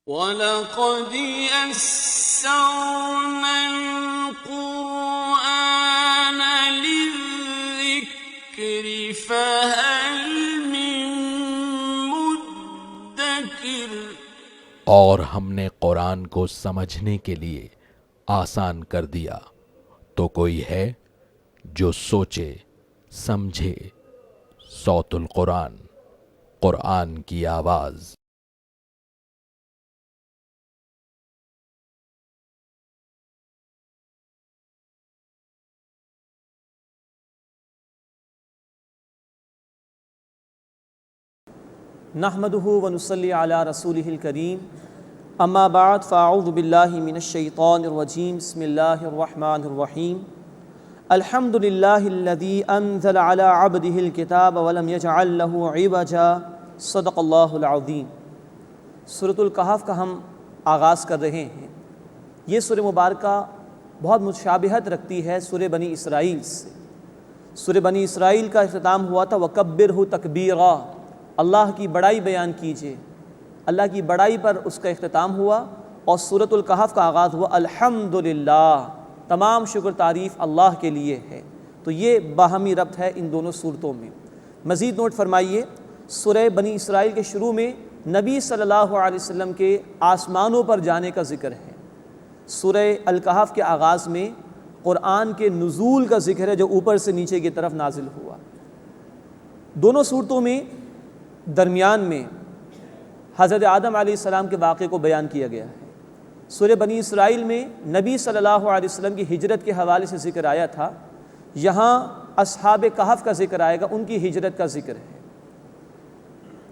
وَلَقَدْ يَسَّرْنَا الْقُرْآنَ لِلذِّكْرِ فَهَلْ مِن مُّدَّكِرٍ۔ اور ہم نے قرآن کو سمجھنے کے لیے آسان کر دیا، تو کوئی ہے جو سوچے سمجھے۔ صوت القرآن، قرآن کی آواز۔ نحمده ونصلی علی رسولہ الکریم، اما بعد فاعوذ باللہ من الشیطان الرجیم، بسم اللہ الرحمن الرحیم۔ الحمد للہ الذی انزل علی عبدہ الکتاب ولم یجعل لہ عوجا، صدق اللہ العظیم۔ سورۃ الکہف کا ہم آغاز کر رہے ہیں۔ یہ سورہ مبارکہ بہت مشابہت رکھتی ہے سورہ بنی اسرائیل سے۔ سورہ بنی اسرائیل کا اختتام ہوا تھا وَكَبِّرْهُ تَكْبِيرًا، اللہ کی بڑائی بیان کیجئے، اللہ کی بڑائی پر اس کا اختتام ہوا۔ اور سورۃ الکہف کا آغاز ہوا الحمدللہ، تمام شکر تعریف اللہ کے لیے ہے۔ تو یہ باہمی ربط ہے ان دونوں صورتوں میں۔ مزید نوٹ فرمائیے، سورہ بنی اسرائیل کے شروع میں نبی صلی اللہ علیہ وسلم کے آسمانوں پر جانے کا ذکر ہے۔ سورہ الکہف کے آغاز میں قرآن کے نزول کا ذکر ہے جو اوپر سے نیچے کی طرف نازل ہوا۔ دونوں صورتوں میں درمیان میں حضرت آدم علیہ السلام کے واقعے کو بیان کیا گیا ہے۔ سورہ بنی اسرائیل میں نبی صلی اللہ علیہ وسلم کی ہجرت کے حوالے سے ذکر آیا تھا، یہاں اصحاب کہف کا ذکر آئے گا، ان کی ہجرت کا ذکر ہے۔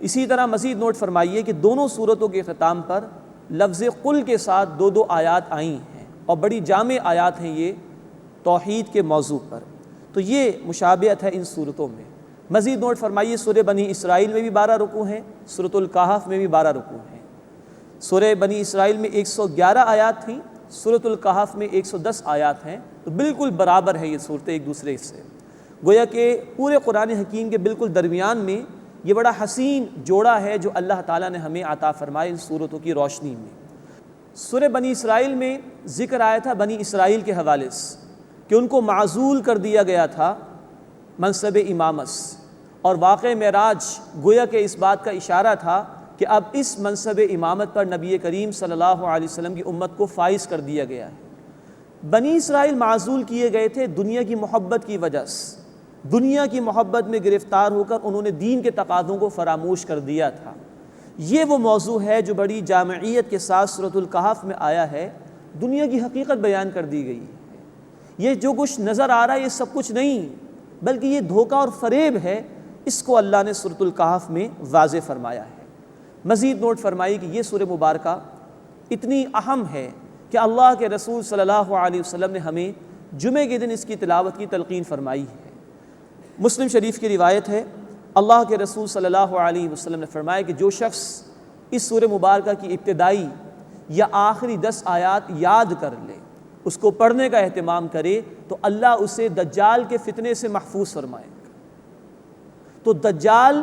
اسی طرح مزید نوٹ فرمائیے کہ دونوں صورتوں کے اختتام پر لفظ قل کے ساتھ دو آیات آئی ہیں، اور بڑی جامع آیات ہیں یہ توحید کے موضوع پر۔ تو یہ مشابہت ہے ان صورتوں میں۔ مزید نوٹ فرمائیے، سورہ بنی اسرائیل میں بھی 12 رکوع ہیں، سورۃ الکہف میں بھی 12 رکوع ہیں۔ سورہ بنی اسرائیل میں 111 آیات تھیں، سورۃ الکہف میں 110 آیات ہیں، تو بالکل برابر ہے یہ صورتیں ایک دوسرے سے۔ گویا کہ پورے قرآن حکیم کے بالکل درمیان میں یہ بڑا حسین جوڑا ہے جو اللہ تعالیٰ نے ہمیں عطا فرمائے ان صورتوں کی روشنی میں۔ سورہ بنی اسرائیل میں ذکر آیا تھا بنی اسرائیل کے حوالے سے کہ ان کو معزول کر دیا گیا تھا منصب امامت، اور واقع معراج گویا کہ اس بات کا اشارہ تھا کہ اب اس منصب امامت پر نبی کریم صلی اللہ علیہ وسلم کی امت کو فائز کر دیا گیا ہے۔ بنی اسرائیل معزول کیے گئے تھے دنیا کی محبت کی وجہ سے، دنیا کی محبت میں گرفتار ہو کر انہوں نے دین کے تقاضوں کو فراموش کر دیا تھا۔ یہ وہ موضوع ہے جو بڑی جامعیت کے ساتھ سورۃ الکہف میں آیا ہے، دنیا کی حقیقت بیان کر دی گئی ہے۔ یہ جو کچھ نظر آ رہا ہے یہ سب کچھ نہیں، بلکہ یہ دھوکہ اور فریب ہے، اس کو اللہ نے سورۃ الکہف میں واضح فرمایا ہے۔ مزید نوٹ فرمائیے کہ یہ سورہ مبارکہ اتنی اہم ہے کہ اللہ کے رسول صلی اللہ علیہ وسلم نے ہمیں جمعے کے دن اس کی تلاوت کی تلقین فرمائی ہے۔ مسلم شریف کی روایت ہے، اللہ کے رسول صلی اللہ علیہ وسلم نے فرمایا کہ جو شخص اس سورہ مبارکہ کی ابتدائی یا آخری 10 آیات یاد کر لے، اس کو پڑھنے کا اہتمام کرے، تو اللہ اسے دجال کے فتنے سے محفوظ فرمائے گا۔ تو دجال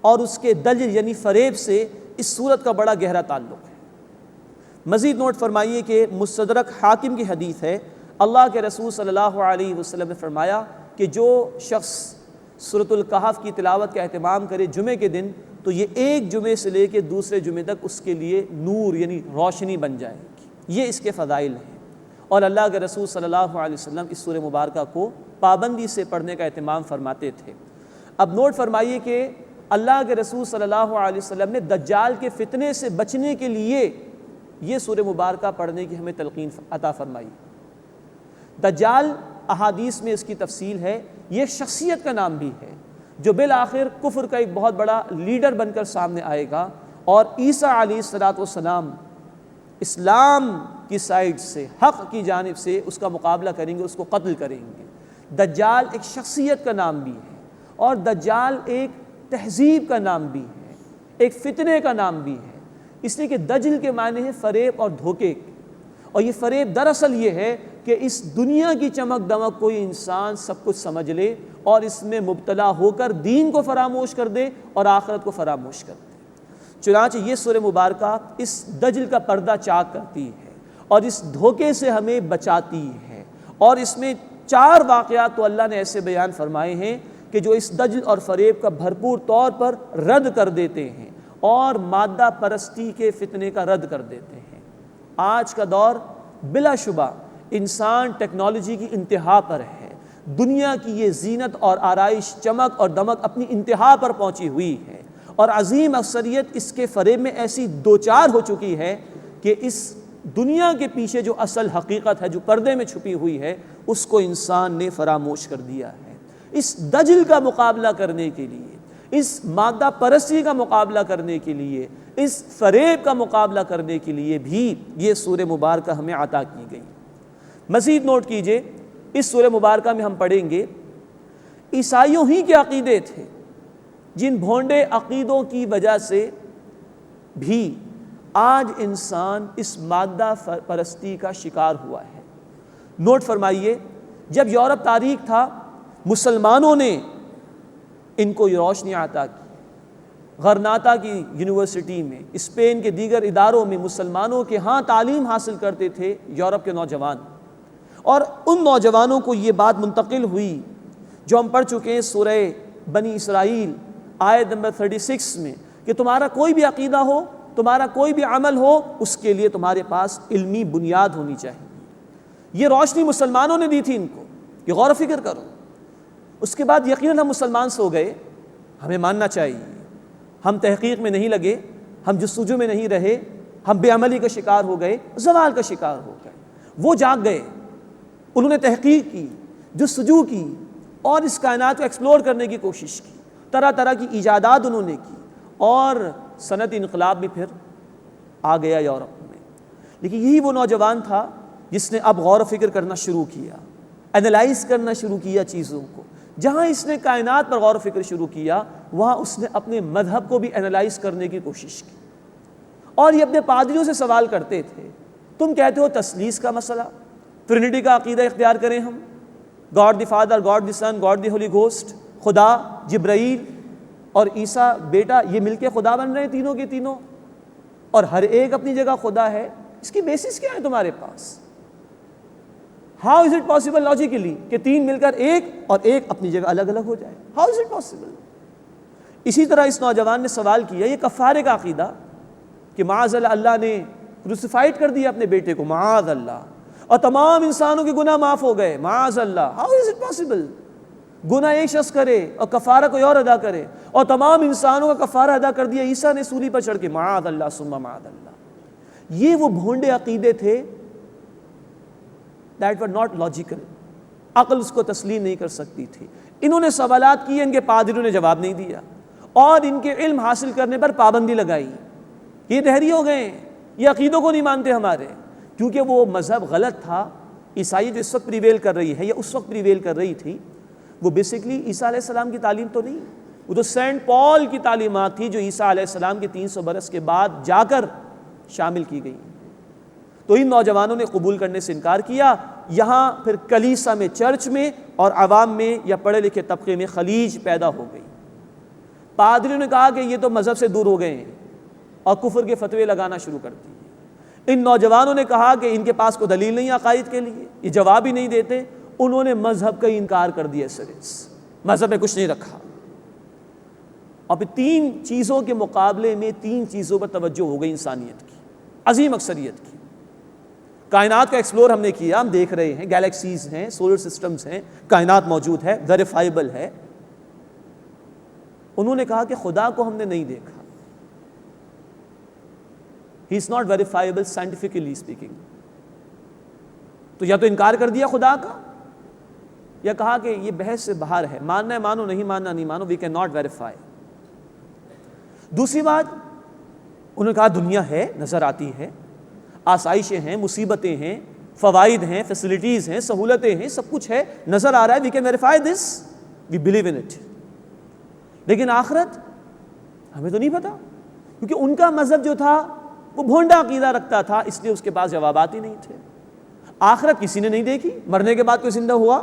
اور اس کے دجل یعنی فریب سے اس صورت کا بڑا گہرا تعلق ہے۔ مزید نوٹ فرمائیے کہ مستدرک حاکم کی حدیث ہے، اللہ کے رسول صلی اللہ علیہ وسلم نے فرمایا کہ جو شخص سورۃ الکہف کی تلاوت کا اہتمام کرے جمعے کے دن، تو یہ ایک جمعے سے لے کے دوسرے جمعے تک اس کے لیے نور یعنی روشنی بن جائے گی۔ یہ اس کے فضائل ہیں، اور اللہ کے رسول صلی اللہ علیہ وسلم اس سورہ مبارکہ کو پابندی سے پڑھنے کا اہتمام فرماتے تھے۔ اب نوٹ فرمائیے کہ اللہ کے رسول صلی اللہ علیہ وسلم نے دجال کے فتنے سے بچنے کے لیے یہ سورہ مبارکہ پڑھنے کی ہمیں تلقین عطا فرمائی۔ دجال احادیث میں اس کی تفصیل ہے، یہ شخصیت کا نام بھی ہے جو بالآخر کفر کا ایک بہت بڑا لیڈر بن کر سامنے آئے گا، اور عیسیٰ علیہ السلام اسلام کی سائٹ سے، حق کی جانب سے اس کا مقابلہ کریں گے، اس کو قتل کریں گے۔ دجال ایک شخصیت کا نام بھی ہے، اور دجال ایک تہذیب کا نام بھی ہے، ایک فتنے کا نام بھی ہے، اس لیے کہ دجل کے معنی ہے فریب اور دھوکے، اور یہ فریب دراصل یہ ہے کہ اس دنیا کی چمک دمک کوئی انسان سب کچھ سمجھ لے اور اس میں مبتلا ہو کر دین کو فراموش کر دے اور آخرت کو فراموش کر دے۔ چنانچہ یہ سورہ مبارکہ اس دجل کا پردہ چاک کرتی ہے اور اس دھوکے سے ہمیں بچاتی ہے، اور اس میں 4 واقعات تو اللہ نے ایسے بیان فرمائے ہیں کہ جو اس دجل اور فریب کا بھرپور طور پر رد کر دیتے ہیں اور مادہ پرستی کے فتنے کا رد کر دیتے ہیں۔ آج کا دور بلا شبہ انسان ٹیکنالوجی کی انتہا پر ہے، دنیا کی یہ زینت اور آرائش، چمک اور دمک اپنی انتہا پر پہنچی ہوئی ہے، اور عظیم اکثریت اس کے فریب میں ایسی دوچار ہو چکی ہے کہ اس دنیا کے پیچھے جو اصل حقیقت ہے، جو پردے میں چھپی ہوئی ہے، اس کو انسان نے فراموش کر دیا ہے۔ اس دجل کا مقابلہ کرنے کے لیے، اس مادہ پرستی کا مقابلہ کرنے کے لیے، اس فریب کا مقابلہ کرنے کے لیے بھی یہ سورہ مبارکہ ہمیں عطا کی گئی۔ مزید نوٹ کیجئے، اس سورہ مبارکہ میں ہم پڑھیں گے عیسائیوں ہی کے عقیدے تھے جن بھونڈے عقیدوں کی وجہ سے بھی آج انسان اس مادہ پرستی کا شکار ہوا ہے۔ نوٹ فرمائیے، جب یورپ تاریخ تھا، مسلمانوں نے ان کو روشنی عطا کی۔ غرناطہ کی یونیورسٹی میں، اسپین کے دیگر اداروں میں مسلمانوں کے ہاں تعلیم حاصل کرتے تھے یورپ کے نوجوان، اور ان نوجوانوں کو یہ بات منتقل ہوئی جو ہم پڑھ چکے ہیں سورہ بنی اسرائیل آیت نمبر 36 میں، کہ تمہارا کوئی بھی عقیدہ ہو، تمہارا کوئی بھی عمل ہو، اس کے لیے تمہارے پاس علمی بنیاد ہونی چاہیے۔ یہ روشنی مسلمانوں نے دی تھی ان کو کہ غور و فکر کرو۔ اس کے بعد یقیناً ہم مسلمان سو گئے، ہمیں ماننا چاہیے، ہم تحقیق میں نہیں لگے، ہم جستجو میں نہیں رہے، ہم بے عملی کا شکار ہو گئے، زوال کا شکار ہو گئے۔ وہ جاگ گئے، انہوں نے تحقیق کی، جستجو کی، اور اس کائنات کو ایکسپلور کرنے کی کوشش کی، طرح طرح کی ایجادات انہوں نے کی، اور صنعتی انقلاب بھی پھر آ گیا یورپ میں۔ لیکن یہی وہ نوجوان تھا جس نے اب غور و فکر کرنا شروع کیا، اینالائز کرنا شروع کیا چیزوں کو۔ جہاں اس نے کائنات پر غور و فکر شروع کیا، وہاں اس نے اپنے مذہب کو بھی اینالائز کرنے کی کوشش کی، اور یہ اپنے پادریوں سے سوال کرتے تھے، تم کہتے ہو تثلیث کا مسئلہ، ٹرینٹی کا عقیدہ اختیار کریں ہم، God the Father, God the Son, God the Holy Ghost, خدا، جبرائیل اور عیسیٰ بیٹا، یہ مل کے خدا بن رہے ہیں تینوں کے تینوں، اور ہر ایک اپنی جگہ خدا ہے، اس کی بیسس کیا ہے تمہارے پاس؟ How is it possible logically کہ 3 مل کر ایک اور ایک اپنی جگہ الگ الگ ہو جائے؟ How is it possible? اسی طرح اس نوجوان نے سوال کیا، یہ کفارے کا عقیدہ کہ معاذ اللہ نے کروسیفائڈ کر دیا اپنے بیٹے کو، معاذ اللہ، اور تمام انسانوں کے گناہ معاف ہو گئے، معاذ اللہ، ہاؤ از اٹ پاسبل؟ گناہ ایک شخص کرے اور کفارہ کوئی اور ادا کرے، اور تمام انسانوں کا کفارہ ادا کر دیا عیسیٰ نے سولی پر چڑھ کے، معاذ اللہ ثم معاذ اللہ۔ یہ وہ بھونڈے عقیدے تھے that were not logical، عقل اس کو تسلیم نہیں کر سکتی تھی۔ انہوں نے سوالات کیے، ان کے پادریوں نے جواب نہیں دیا، اور ان کے علم حاصل کرنے پر پابندی لگائی۔ یہ دہری ہو گئے، یہ عقیدوں کو نہیں مانتے ہمارے، کیونکہ وہ مذہب غلط تھا۔ عیسائی جو اس وقت پریویل کر رہی ہے یا اس وقت پریویل کر رہی تھی، وہ بیسکلی عیسیٰ علیہ السلام کی تعلیم تو نہیں، وہ تو سینٹ پال کی تعلیمات تھی جو عیسیٰ علیہ السلام کے 300 برس کے بعد جا کر شامل کی گئی۔ تو ان نوجوانوں نے قبول کرنے سے انکار کیا۔ یہاں پھر کلیسا میں، چرچ میں اور عوام میں یا پڑھے لکھے طبقے میں خلیج پیدا ہو گئی۔ پادریوں نے کہا کہ یہ تو مذہب سے دور ہو گئے ہیں، اور کفر کے فتوے لگانا شروع کر دیے۔ ان نوجوانوں نے کہا کہ ان کے پاس کوئی دلیل نہیں عقائد کے لیے، یہ جواب ہی نہیں دیتے، انہوں نے مذہب کا انکار کر دیا سرے سے، مذہب میں کچھ نہیں رکھا۔ اور پھر 3 چیزوں کے مقابلے میں 3 چیزوں پر توجہ ہو گئی انسانیت کی، عظیم اکثریت کی۔ کائنات کا ایکسپلور ہم نے کیا، ہم دیکھ رہے ہیں، گیلیکسیز ہیں، سولر سسٹمز ہیں، کائنات موجود ہے، ویریفائبل ہے۔ انہوں نے کہا کہ خدا کو ہم نے نہیں دیکھا، he is not verifiable scientifically speaking. تو یا تو انکار کر دیا خدا کا، یا کہا کہ یہ بحث سے باہر ہے، ماننا ہے مانو، نہیں ماننا نہیں مانو، وی کین ناٹ ویریفائی۔ دوسری بات، انہوں نے کہا دنیا ہے، نظر آتی ہے، آسائشیں ہیں، مصیبتیں ہیں، فوائد ہیں، فیسلٹیز ہیں، سہولتیں ہیں، سب کچھ ہے، نظر آ رہا ہے، we can verify this, we believe in it. لیکن آخرت ہمیں تو نہیں پتا، کیونکہ ان کا مذہب جو تھا وہ بھونڈا عقیدہ رکھتا تھا، اس لیے اس کے پاس جوابات ہی نہیں تھے۔ آخرت کسی نے نہیں دیکھی، مرنے کے بعد کوئی زندہ ہوا،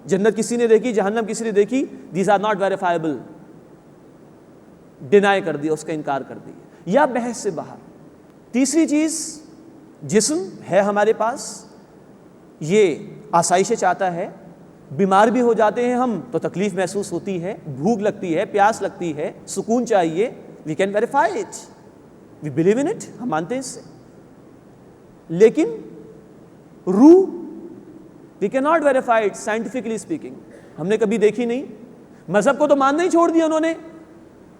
جنت کسی نے دیکھی، جہنم کسی نے دیکھی، these are not verifiable, deny کر دیا، اس کا انکار کر دیا۔ یا بحث سے باہر۔ تیسری چیز، جسم ہے ہمارے پاس، یہ آسائشیں چاہتا ہے، بیمار بھی ہو جاتے ہیں ہم تو تکلیف محسوس ہوتی ہے، بھوک لگتی ہے، پیاس لگتی ہے، سکون چاہیے، we can verify it, we believe in it, ہم مانتے ہیں اس سے۔ لیکن روح we can not verify it scientifically speaking, ہم نے کبھی دیکھی نہیں۔ مذہب کو تو ماننا ہی چھوڑ دیا انہوں نے،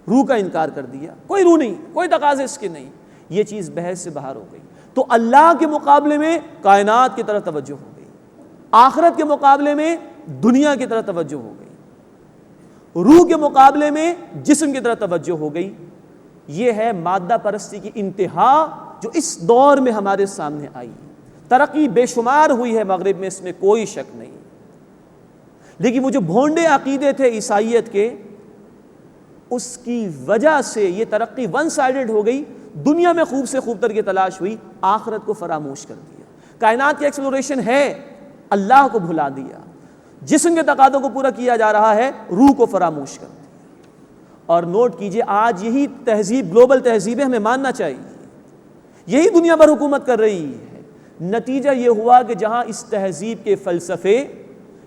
روح کا انکار کر دیا، کوئی روح نہیں، کوئی تقاضے اس کے نہیں، یہ چیز بحث سے باہر ہو گئی۔ تو اللہ کے مقابلے میں کائنات کی طرف توجہ ہو گئی، آخرت کے مقابلے میں دنیا کی طرف توجہ ہو گئی، روح کے مقابلے میں جسم کی طرف توجہ ہو گئی۔ یہ ہے مادہ پرستی کی انتہا جو اس دور میں ہمارے سامنے آئی۔ ترقی بے شمار ہوئی ہے مغرب میں، اس میں کوئی شک نہیں، لیکن وہ جو بھونڈے عقیدے تھے عیسائیت کے، اس کی وجہ سے یہ ترقی ون سائیڈڈ ہو گئی، دنیا میں خوب سے خوب تر کی تلاش ہوئی، آخرت کو فراموش کر دیا۔ کائنات کی ایکسپلوریشن ہے، اللہ کو بھلا دیا، جسم کے تقاضوں کو پورا کیا جا رہا ہے، روح کو فراموش کر دیا۔ اور نوٹ کیجئے، آج یہی تہذیب گلوبل تہذیب ہے، ہمیں ماننا چاہیے، یہی دنیا پر حکومت کر رہی ہے۔ نتیجہ یہ ہوا کہ جہاں اس تہذیب کے فلسفے،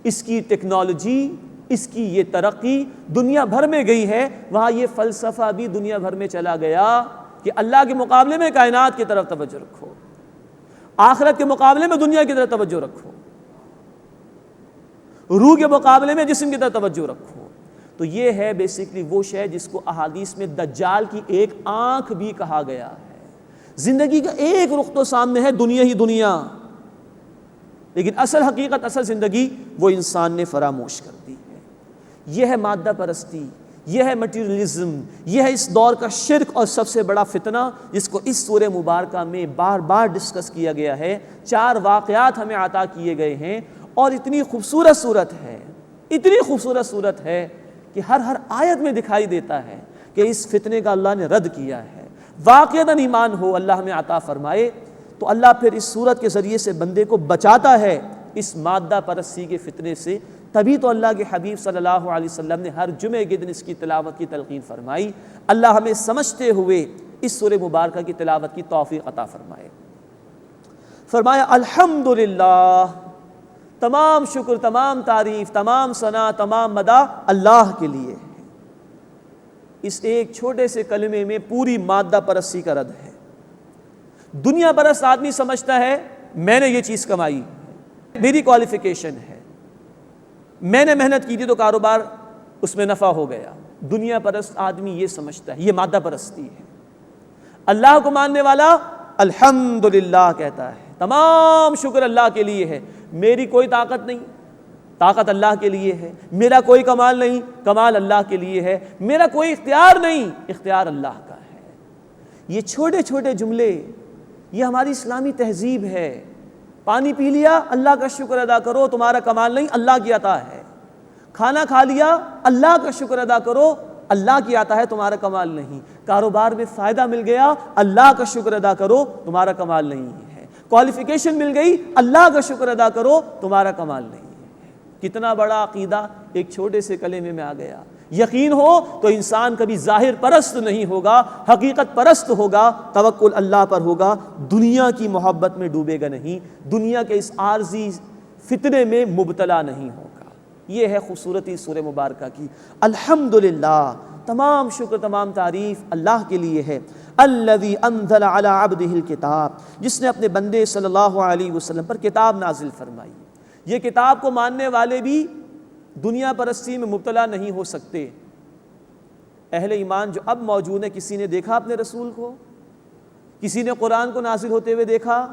اس کی ٹیکنالوجی، اس کی یہ ترقی دنیا بھر میں گئی ہے، وہاں یہ فلسفہ بھی دنیا بھر میں چلا گیا کہ اللہ کے مقابلے میں کائنات کی طرف توجہ رکھو، آخرت کے مقابلے میں دنیا کی طرف توجہ رکھو، روح کے مقابلے میں جسم کی طرف توجہ رکھو۔ تو یہ ہے بیسیکلی وہ شے جس کو احادیث میں دجال کی ایک آنکھ بھی کہا گیا ہے۔ زندگی کا ایک رخ تو سامنے ہے، دنیا ہی دنیا، لیکن اصل حقیقت، اصل زندگی وہ انسان نے فراموش کر دی ہے۔ یہ ہے مادہ پرستی، یہ ہے مٹیریلزم، یہ ہے اس دور کا شرک اور سب سے بڑا فتنہ جس کو اس سورہ مبارکہ میں بار بار ڈسکس کیا گیا ہے۔ 4 واقعات ہمیں عطا کیے گئے ہیں، اور اتنی خوبصورت صورت ہے، اتنی خوبصورت صورت ہے کہ ہر آیت میں دکھائی دیتا ہے کہ اس فتنے کا اللہ نے رد کیا ہے۔ واقعتاً ایمان ہو، اللہ ہمیں عطا فرمائے، تو اللہ پھر اس صورت کے ذریعے سے بندے کو بچاتا ہے اس مادہ پرستی کے فتنے سے۔ تبھی تو اللہ کے حبیب صلی اللہ علیہ وسلم نے ہر جمعے کے دن اس کی تلاوت کی تلقین فرمائی۔ اللہ ہمیں سمجھتے ہوئے اس سورہ مبارکہ کی تلاوت کی توفیق عطا فرمائے۔ فرمایا الحمدللہ، تمام شکر، تمام تعریف، تمام ثنا، تمام مدح اللہ کے لیے ہے۔ اس ایک چھوٹے سے کلمے میں پوری مادہ پرستی کا رد ہے۔ دنیا پرست آدمی سمجھتا ہے میں نے یہ چیز کمائی، میری کوالیفیکیشن ہے، میں نے محنت کی تھی تو کاروبار اس میں نفع ہو گیا۔ دنیا پرست آدمی یہ سمجھتا ہے، یہ مادہ پرستی ہے۔ اللہ کو ماننے والا الحمدللہ کہتا ہے، تمام شکر اللہ کے لیے ہے، میری کوئی طاقت نہیں، طاقت اللہ کے لیے ہے، میرا کوئی کمال نہیں، کمال اللہ کے لیے ہے، میرا کوئی اختیار نہیں، اختیار اللہ کا ہے۔ یہ چھوٹے چھوٹے جملے، یہ ہماری اسلامی تہذیب ہے۔ پانی پی لیا، اللہ کا شکر ادا کرو، تمہارا کمال نہیں، اللہ کی عطا ہے۔ کھانا کھا لیا، اللہ کا شکر ادا کرو، اللہ کی عطا ہے، تمہارا کمال نہیں۔ کاروبار میں فائدہ مل گیا، اللہ کا شکر ادا کرو، تمہارا کمال نہیں ہے۔ کوالیفیکیشن مل گئی، اللہ کا شکر ادا کرو، تمہارا کمال نہیں ہے۔ کتنا بڑا عقیدہ ایک چھوٹے سے کلمے میں آ گیا۔ یقین ہو تو انسان کبھی ظاہر پرست نہیں ہوگا، حقیقت پرست ہوگا، توکل اللہ پر ہوگا، دنیا کی محبت میں ڈوبے گا نہیں، دنیا کے اس عارضی فتنے میں مبتلا نہیں ہوگا۔ یہ ہے خوبصورتی سورہ مبارکہ کی۔ الحمدللہ، تمام شکر، تمام تعریف اللہ کے لیے ہے۔ الذی انزل علی عبدہ الکتاب، جس نے اپنے بندے صلی اللہ علیہ وسلم پر کتاب نازل فرمائی۔ یہ کتاب کو ماننے والے بھی دنیا پرستی میں مبتلا نہیں ہو سکتے۔ اہل ایمان جو اب موجود ہیں، کسی نے دیکھا اپنے رسول کو؟ کسی نے قرآن کو نازل ہوتے ہوئے دیکھا؟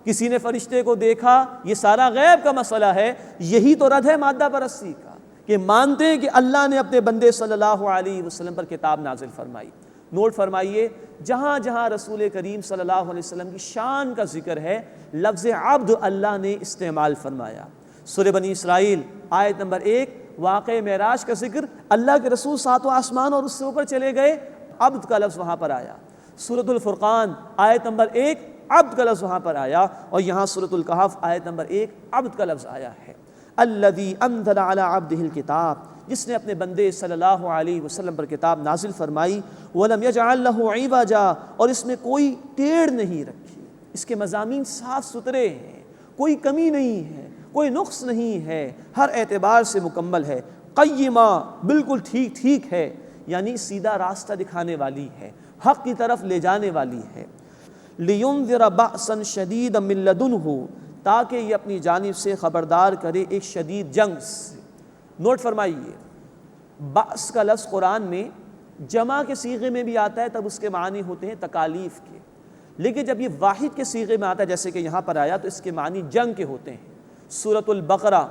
کسی نے فرشتے کو دیکھا؟ یہ سارا غیب کا مسئلہ ہے۔ یہی تو رد ہے مادہ پرستی کا، کہ مانتے ہیں کہ اللہ نے اپنے بندے صلی اللہ علیہ وسلم پر کتاب نازل فرمائی۔ نوٹ فرمائیے، جہاں جہاں رسول کریم صلی اللہ علیہ وسلم کی شان کا ذکر ہے، لفظ عبد اللہ نے استعمال فرمایا۔ سورہ بنی اسرائیل آیت نمبر 1، واقع معراج کا ذکر، اللہ کے رسول 7 آسمان اور اس سے اوپر چلے گئے، عبد کا لفظ وہاں پر آیا۔ سورۃ الفرقان آیت نمبر 1، عبد کا لفظ وہاں پر آیا، اور یہاں سورۃ الکہف آیت نمبر 1، عبد کا لفظ آیا ہے۔ الذی انزل علی عبدہ الکتاب، جس نے اپنے بندے صلی اللہ علیہ وسلم پر کتاب نازل فرمائی، وَلَمْ يَجْعَلْ لَهُ عِوَجًا، اور اس میں کوئی ٹیڑھ نہیں رکھی، اس کے مضامین صاف ستھرے ہیں، کوئی کمی نہیں ہے، کوئی نقص نہیں ہے، ہر اعتبار سے مکمل ہے، قیمہ بالکل ٹھیک ٹھیک ہے، یعنی سیدھا راستہ دکھانے والی ہے، حق کی طرف لے جانے والی ہے۔ لِيُنذِرَ بَأْسًا شَدِيدًا مِّن لَّدُنْهُ، تاکہ یہ اپنی جانب سے خبردار کرے ایک شدید جنگ سے۔ نوٹ فرمائیے، بأس کا لفظ قرآن میں جمع کے صیغے میں بھی آتا ہے تب اس کے معنی ہوتے ہیں تکالیف کے، لیکن جب یہ واحد کے صیغے میں آتا ہے جیسے کہ یہاں پر آیا تو اس کے معنی جنگ کے ہوتے ہیں۔ سورۃ البقرہ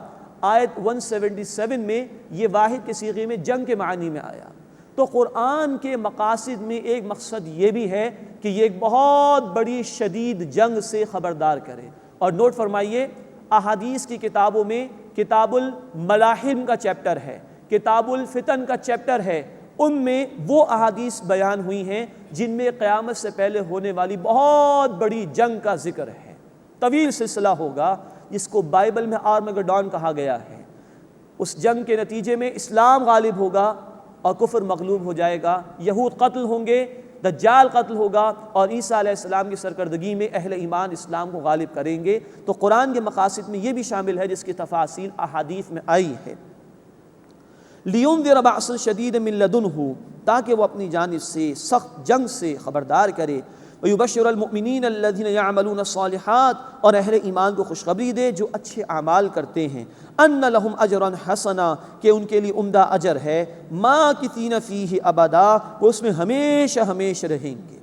آیت 177 میں یہ واحد کے صیغے میں جنگ کے معنی میں آیا۔ تو قرآن کے مقاصد میں ایک مقصد یہ بھی ہے کہ یہ ایک بہت بڑی شدید جنگ سے خبردار کرے۔ اور نوٹ فرمائیے، احادیث کی کتابوں میں کتاب الملاحم کا چیپٹر ہے، کتاب الفتن کا چیپٹر ہے، ان میں وہ احادیث بیان ہوئی ہیں جن میں قیامت سے پہلے ہونے والی بہت بڑی جنگ کا ذکر ہے۔ طویل سلسلہ ہوگا جس کو بائبل میں آرمگڈون کہا گیا ہے۔ اس جنگ کے نتیجے میں اسلام غالب ہوگا اور کفر مغلوب ہو جائے گا، یہود قتل ہوں گے، دجال قتل ہوگا، اور عیسیٰ علیہ السلام کی سرکردگی میں اہل ایمان اسلام کو غالب کریں گے۔ تو قرآن کے مقاصد میں یہ بھی شامل ہے جس کی تفاصیل احادیث میں آئی ہے۔ لِيُنذِرَ بَأْسًا شَدِيدًا مِّن لَّدُنْهُ، تاکہ وہ اپنی جانب سے سخت جنگ سے خبردار کرے۔ وَيُبَشِّرَ الْمُؤْمِنِينَ الَّذِينَ يَعْمَلُونَ الصَّالِحَاتِ، اور اہل ایمان کو خوشخبری دے جو اچھے اعمال کرتے ہیں، أَنَّ لَهُمْ أَجْرًا حَسَنًا، کہ ان کے لیے عمدہ اجر ہے، مَاكِثِينَ فِيهِ أَبَدًا، وہ اس میں ہمیشہ ہمیشہ رہیں گے۔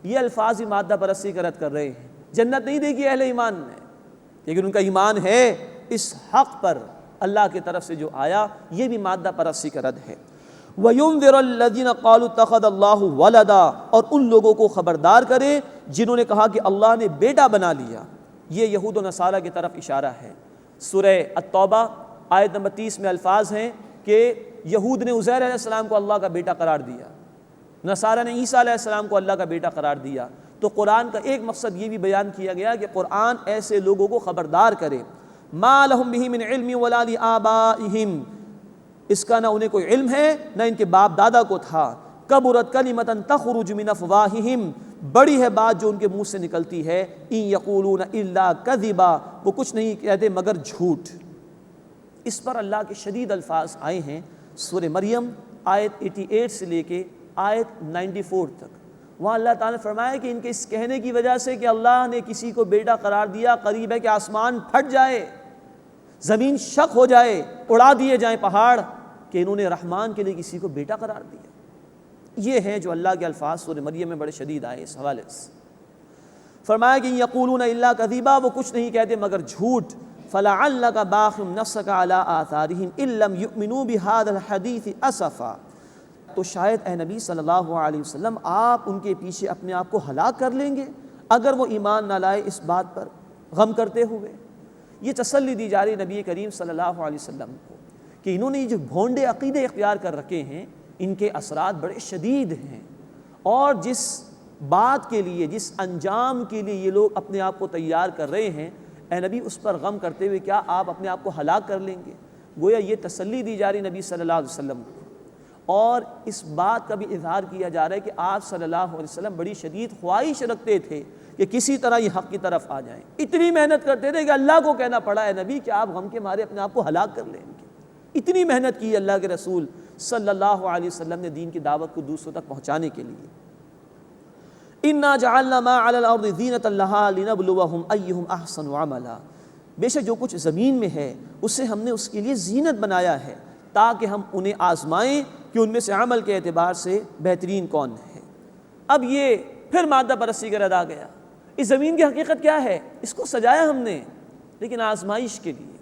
یہ الفاظ ہی مادہ پرستی کا رد کر رہے ہیں، جنت نہیں دے گی اہل ایمان نے، لیکن ان کا ایمان ہے اس حق پر اللہ کی طرف سے جو آیا، یہ بھی مادہ پرستی کا رد ہے۔ وَيُنذِرَ الَّذِينَ قَالُوا اتَّخَذَ اللَّهُ وَلَدًا، اور ان لوگوں کو خبردار کرے جنہوں نے کہا کہ اللہ نے بیٹا بنا لیا۔ یہ یہود و نصارہ کی طرف اشارہ ہے۔ سورہ التوبہ آیت نمبر 30 میں الفاظ ہیں کہ یہود نے عزیر علیہ السلام کو اللہ کا بیٹا قرار دیا، نصارہ نے عیسیٰ علیہ السلام کو اللہ کا بیٹا قرار دیا۔ تو قرآن کا ایک مقصد یہ بھی بیان کیا گیا کہ قرآن ایسے لوگوں کو خبردار کرے، مَا لَهُم بِهِ مِنْ عِلْمٍ وَلَا لِآبَائِهِمْ، اس کا نہ انہیں کوئی علم ہے نہ ان کے باپ دادا کو تھا۔ کبرت کلمۃ تخرج من افواہہم، بڑی ہے بات جو ان کے منہ سے نکلتی ہے، ان یقولون الا کذبا، وہ کچھ نہیں کہتے مگر جھوٹ۔ اس پر اللہ کے شدید الفاظ آئے ہیں سورہ مریم آیت 88 سے لے کے آیت 94 تک۔ وہاں اللہ تعالیٰ نے فرمایا کہ ان کے اس کہنے کی وجہ سے کہ اللہ نے کسی کو بیٹا قرار دیا، قریب ہے کہ آسمان پھٹ جائے، زمین شق ہو جائے، اڑا دیے جائیں پہاڑ، کہ انہوں نے رحمان کے لیے کسی کو بیٹا قرار دیا۔ یہ ہیں جو اللہ کے الفاظ سورہ مریم میں بڑے شدید آئے اس حوالے سے۔ فرمایا کہ یقولون الا کذبا، وہ کچھ نہیں کہتے مگر جھوٹ۔ فلعلک باخع نفسک علی آثارہم ان لم یؤمنوا بہذا الحدیث اسفا، تو شاید اے نبی صلی اللہ علیہ وسلم آپ ان کے پیچھے اپنے آپ کو ہلاک کر لیں گے اگر وہ ایمان نہ لائے اس بات پر غم کرتے ہوئے۔ یہ تسلی دی جا رہی نبی کریم صلی اللہ علیہ وسلم کو کہ انہوں نے یہ جو بھونڈے عقیدے اختیار کر رکھے ہیں ان کے اثرات بڑے شدید ہیں، اور جس بات کے لیے، جس انجام کے لیے یہ لوگ اپنے آپ کو تیار کر رہے ہیں، اے نبی اس پر غم کرتے ہوئے کیا آپ اپنے آپ کو ہلاک کر لیں گے؟ گویا یہ تسلی دی جا رہی نبی صلی اللہ علیہ وسلم کو، اور اس بات کا بھی اظہار کیا جا رہا ہے کہ آپ صلی اللہ علیہ وسلم بڑی شدید خواہش رکھتے تھے کہ کسی طرح یہ حق کی طرف آ جائیں، اتنی محنت کرتے تھے کہ اللہ کو کہنا پڑا اے نبی کہ آپ غم کے مارے اپنے آپ کو ہلاک کر لیں گے۔ اتنی محنت کی اللہ کے رسول صلی اللہ علیہ وسلم نے دین کی دعوت کو دوسروں تک پہنچانے کے لیے۔ اِنَّا جَعَلْنَا مَا عَلَى الْأَرْضِ زِينَةً لَهَا لِنَبْلُوَهُمْ أَيُّهُمْ أَحْسَنُ عَمَلًا، بے شک جو کچھ زمین میں ہے اسے ہم نے اس کے لیے زینت بنایا ہے تاکہ ہم انہیں آزمائیں کہ ان میں سے عمل کے اعتبار سے بہترین کون ہے۔ اب یہ پھر مادہ پرستی کا رد آ گیا۔ اس زمین کی حقیقت کیا ہے؟ اس کو سجایا ہم نے لیکن آزمائش کے لیے۔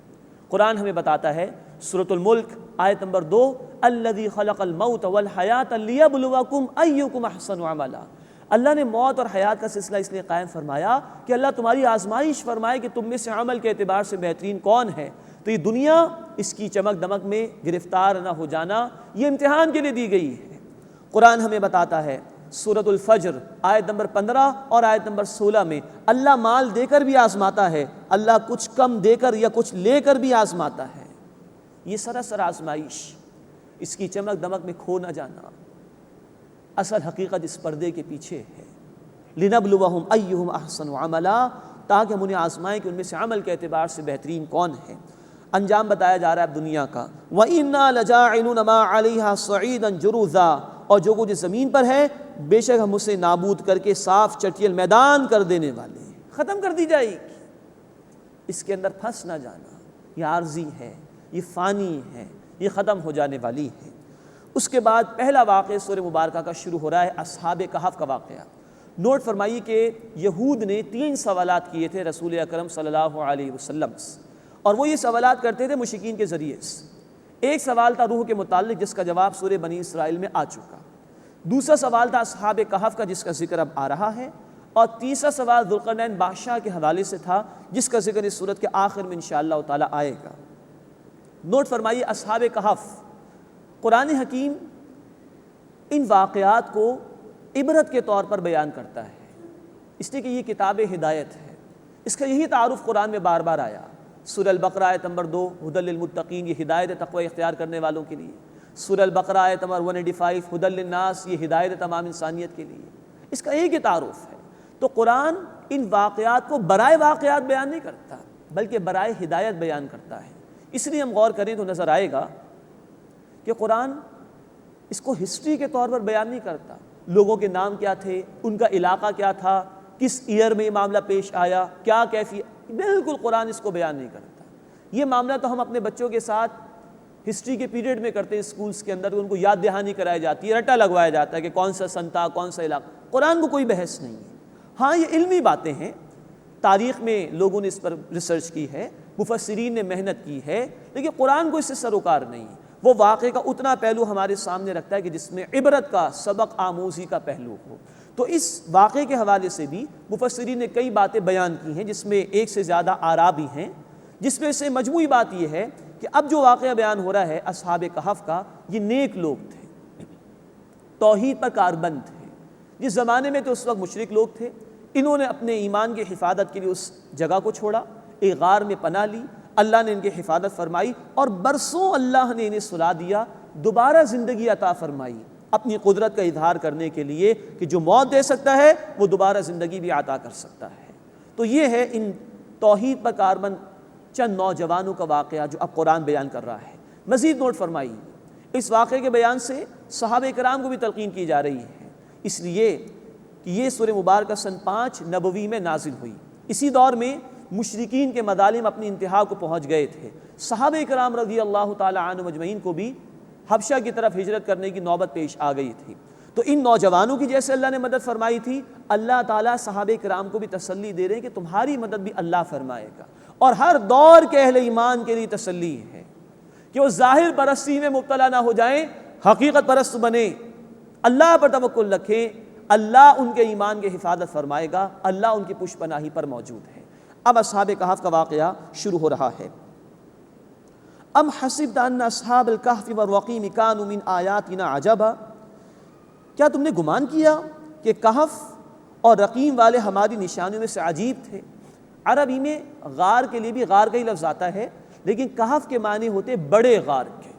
قرآن ہمیں بتاتا ہے سورۃ الملک آیت نمبر 2، الذی خلق الموت والحیات لیبلوکم ایکم احسن عملا، اللہ نے موت اور حیات کا سلسلہ اس لیے قائم فرمایا کہ اللہ تمہاری آزمائش فرمائے کہ تم میں سے عمل کے اعتبار سے بہترین کون ہے۔ تو یہ دنیا، اس کی چمک دمک میں گرفتار نہ ہو جانا، یہ امتحان کے لیے دی گئی ہے۔ قرآن ہمیں بتاتا ہے سورۃ الفجر آیت نمبر 15 اور آیت نمبر 16 میں اللہ مال دے کر بھی آزماتا ہے، اللہ کچھ کم دے کر یا کچھ لے کر بھی آزماتا ہے۔ یہ سراسر آزمائش، اس کی چمک دمک میں کھو نہ جانا، اصل حقیقت اس پردے کے پیچھے ہے۔ لِنَبْلُوَهُمْ أَيُّهُمْ أَحْسَنُ عَمَلًا، تاکہ ہم انہیں آزمائیں کہ ان میں سے عمل کے اعتبار سے بہترین کون ہے۔ انجام بتایا جا رہا ہے اب دنیا کا، وَإِنَّا لَجَاعِلُونَ مَا عَلَيْهَا صَعِيدًا جُرُوزًا، اور جو کچھ زمین پر ہے بے شک ہم اسے نابود کر کے صاف چٹیل میدان کر دینے والے ہیں، ختم کر دی جائے گی۔ اس کے اندر پھنس نہ جانا، یہ عارضی ہے، یہ فانی ہے، یہ ختم ہو جانے والی ہے۔ اس کے بعد پہلا واقعہ سورہ مبارکہ کا شروع ہو رہا ہے اصحاب کہف کا واقعہ۔ نوٹ فرمائیے کہ یہود نے 3 سوالات کیے تھے رسول اکرم صلی اللہ علیہ وسلم سے، اور وہ یہ سوالات کرتے تھے مشرکین کے ذریعے سے۔ ایک سوال تھا روح کے متعلق جس کا جواب سورہ بنی اسرائیل میں آ چکا، دوسرا سوال تھا اصحاب کہف کا جس کا ذکر اب آ رہا ہے، اور تیسرا سوال ذوالقرنین بادشاہ کے حوالے سے تھا جس کا ذکر اس سورت کے آخر میں انشاءاللہ تعالی آئے گا۔ نوٹ فرمائیے اصحاب کہف، قرآن حکیم ان واقعات کو عبرت کے طور پر بیان کرتا ہے، اس لیے کہ یہ کتاب ہدایت ہے۔ اس کا یہی تعارف قرآن میں بار بار آیا۔ سورہ البقرہ آیت نمبر 2 ھدی للمتقین، یہ ہدایت تقوی اختیار کرنے والوں کے لیے۔ سورہ البقرہ آیت نمبر 185 ھدی للناس، یہ ہدایت تمام انسانیت کے لیے۔ اس کا ایک ہی تعارف ہے۔ تو قرآن ان واقعات کو برائے واقعات بیان نہیں کرتا بلکہ برائے ہدایت بیان کرتا ہے۔ اس لیے ہم غور کریں تو نظر آئے گا کہ قرآن اس کو ہسٹری کے طور پر بیان نہیں کرتا، لوگوں کے نام کیا تھے، ان کا علاقہ کیا تھا، کس ایئر میں یہ معاملہ پیش آیا، کیا کیفیت، بالکل قرآن اس کو بیان نہیں کرتا۔ یہ معاملہ تو ہم اپنے بچوں کے ساتھ ہسٹری کے پیریڈ میں کرتے ہیں اسکولز کے اندر، ان کو یاد دہانی کرائی جاتی ہے، رٹا لگوایا جاتا ہے کہ کون سا سن تھا، کون سا علاقہ۔ قرآن کو کوئی بحث نہیں ہے۔ ہاں یہ علمی باتیں ہیں، تاریخ میں لوگوں نے اس پر ریسرچ کی ہے، مفسرین نے محنت کی ہے، لیکن قرآن کو اس سے سروکار نہیں۔ وہ واقعے کا اتنا پہلو ہمارے سامنے رکھتا ہے کہ جس میں عبرت کا، سبق آموزی کا پہلو ہو۔ تو اس واقعے کے حوالے سے بھی مفسرین نے کئی باتیں بیان کی ہیں جس میں ایک سے زیادہ آراء بھی ہیں، جس میں سے مجموعی بات یہ ہے کہ اب جو واقعہ بیان ہو رہا ہے اصحاب کہف کا، یہ نیک لوگ تھے، توحید پر کاربند تھے۔ جس زمانے میں تو اس وقت مشرک لوگ تھے، انہوں نے اپنے ایمان کی حفاظت کے لیے اس جگہ کو چھوڑا، ایک غار میں پناہ لی، اللہ نے ان کی حفاظت فرمائی، اور برسوں اللہ نے انہیں سلا دیا، دوبارہ زندگی عطا فرمائی اپنی قدرت کا اظہار کرنے کے لیے کہ جو موت دے سکتا ہے وہ دوبارہ زندگی بھی عطا کر سکتا ہے۔ تو یہ ہے ان توحید پر کاربند چند نوجوانوں کا واقعہ جو اب قرآن بیان کر رہا ہے۔ مزید نوٹ فرمائی، اس واقعے کے بیان سے صحابہ کرام کو بھی تلقین کی جا رہی ہے، اس لیے کہ یہ سورہ مبارکہ سن 5 نبوی میں نازل ہوئی۔ اسی دور میں مشرکین کے مظالم اپنی انتہا کو پہنچ گئے تھے، صحابہ کرام رضی اللہ تعالی عنہم اجمعین کو بھی حبشہ کی طرف ہجرت کرنے کی نوبت پیش آ گئی تھی۔ تو ان نوجوانوں کی جیسے اللہ نے مدد فرمائی تھی، اللہ تعالیٰ صحابہ کرام کو بھی تسلی دے رہے ہیں کہ تمہاری مدد بھی اللہ فرمائے گا، اور ہر دور کے اہل ایمان کے لیے تسلی ہے کہ وہ ظاہر پرستی میں مبتلا نہ ہو جائیں، حقیقت پرست بنیں، اللہ پر توکل رکھیں، اللہ ان کے ایمان کی حفاظت فرمائے گا، اللہ ان کی پشت پناہی پر موجود ہے۔ اب اصحاب کہف کا واقعہ شروع ہو رہا ہے۔ ام حسبت ان اصحاب الکہف والرقیم کانوا من آیاتنا عجبا، کیا تم نے گمان کیا کہ کہف اور رقیم والے ہماری نشانیوں میں سے عجیب تھے؟ عربی میں غار کے لیے بھی غار کا ہی لفظ آتا ہے، لیکن کہف کے معنی ہوتے بڑے غار کے،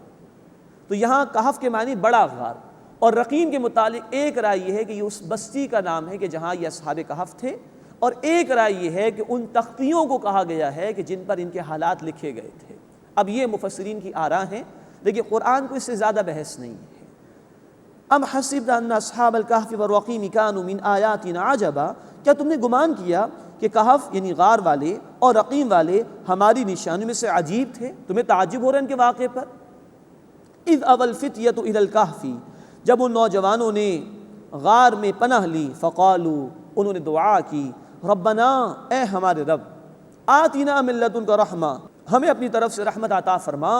تو یہاں کہف کے معنی بڑا غار، اور رقیم کے متعلق ایک رائے یہ ہے کہ یہ اس بستی کا نام ہے کہ جہاں یہ اصحاب کہف تھے، اور ایک رائے یہ ہے کہ ان تختیوں کو کہا گیا ہے کہ جن پر ان کے حالات لکھے گئے تھے۔ اب یہ مفسرین کی آراء ہیں، لیکن قرآن کو اس سے زیادہ بحث نہیں ہے۔ ام حسبت ان اصحاب الکہف والرقیم کانوا من آیاتنا عجبا، کیا تم نے گمان کیا کہ کہف یعنی غار والے اور رقیم والے ہماری نشانیوں میں سے عجیب تھے؟ تمہیں تعجب ہو رہا ہے ان کے واقعے پر؟ اذ اوى الفتیۃ الی الکہف، جب ان نوجوانوں نے غار میں پناہ لی، فقالوا، انہوں نے دعا کی، ربنا، اے ہمارے رب، آتنا من لدنک رحمہ، ہمیں اپنی طرف سے رحمت عطا فرما،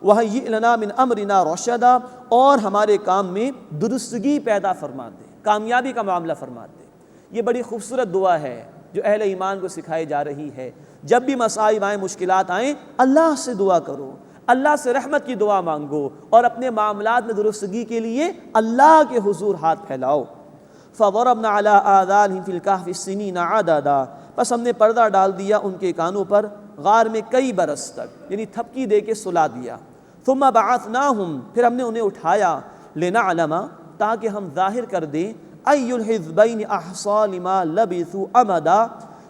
وہیئ لنا من امرنا رشدا، اور ہمارے کام میں درستگی پیدا فرما دے، کامیابی کا معاملہ فرما دے۔ یہ بڑی خوبصورت دعا ہے جو اہل ایمان کو سکھائی جا رہی ہے۔ جب بھی مصائب آئیں، مشکلات آئیں، اللہ سے دعا کرو، اللہ سے رحمت کی دعا مانگو، اور اپنے معاملات میں درستگی کے لیے اللہ کے حضور ہاتھ پھیلاؤ۔ فضربنا علی آذانہم فی الکہف سنین عددا، بس ہم نے پردہ ڈال دیا ان کے کانوں پر غار میں کئی برس تک، یعنی تھپکی دے کے سلا دیا۔ ثم بعثناہم، پھر ہم نے انہیں اٹھایا، لنعلم، تاکہ ہم ظاہر کر دیں، ای الحزبین احصی لما لبثوا امدا،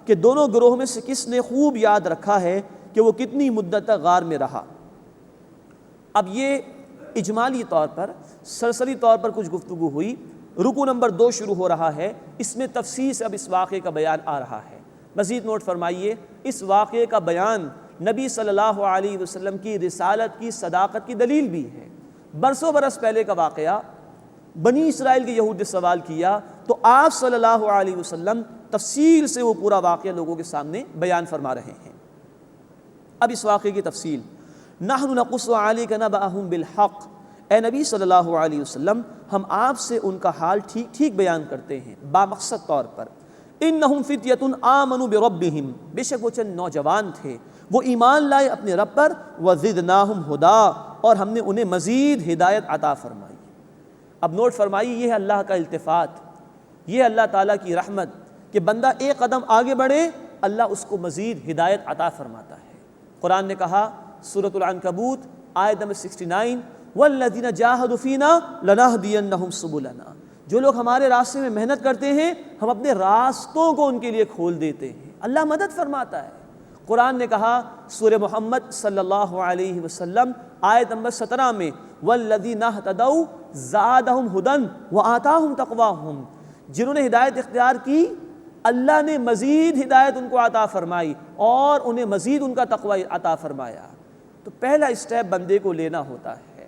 کہ دونوں گروہ میں سے کس نے خوب یاد رکھا ہے کہ وہ کتنی مدت تک غار میں رہا۔ اب یہ اجمالی طور پر، سرسری طور پر کچھ گفتگو ہوئی۔ رکو نمبر 2 شروع ہو رہا ہے، اس میں تفصیل سے اب اس واقعے کا بیان آ رہا ہے۔ مزید نوٹ فرمائیے، اس واقعے کا بیان نبی صلی اللہ علیہ وسلم کی رسالت کی صداقت کی دلیل بھی ہے۔ برسوں برس پہلے کا واقعہ، بنی اسرائیل کے یہود نے سوال کیا تو آپ صلی اللہ علیہ وسلم تفصیل سے وہ پورا واقعہ لوگوں کے سامنے بیان فرما رہے ہیں۔ اب اس واقعے کی تفصیل، نحن نقص علیک نبأہم بالحق، اے نبی صلی اللہ علیہ وسلم ہم آپ سے ان کا حال ٹھیک ٹھیک بیان کرتے ہیں بامقصد طور پر۔ انہم فتیۃ آمنوا بربہم، بے شک وہ چند نوجوان تھے، وہ ایمان لائے اپنے رب پر، وزدناہم ہدا، اور ہم نے انہیں مزید ہدایت عطا فرمائی۔ اب نوٹ فرمائی، یہ ہے اللہ کا التفات، یہ اللہ تعالیٰ کی رحمت کہ بندہ ایک قدم آگے بڑھے، اللہ اس کو مزید ہدایت عطا فرماتا ہے۔ قرآن نے کہا سورۃ العنکبوت آیت نمبر 69، والذین جاہدوا فینا لنہدینہم سبلنا، جو لوگ ہمارے راستے میں محنت کرتے ہیں ہم اپنے راستوں کو ان کے لیے کھول دیتے ہیں۔ اللہ مدد فرماتا ہے۔ قرآن نے کہا سورہ محمد صلی اللہ علیہ وسلم آیت نمبر 17 میں، والذین اہتدوا زادہم ھدی وآتاہم تقواہم، جنہوں نے ہدایت اختیار کی اللہ نے مزید ہدایت ان کو عطا فرمائی اور انہیں مزید ان کا تقوی عطا فرمایا۔ تو پہلا اسٹیپ بندے کو لینا ہوتا ہے،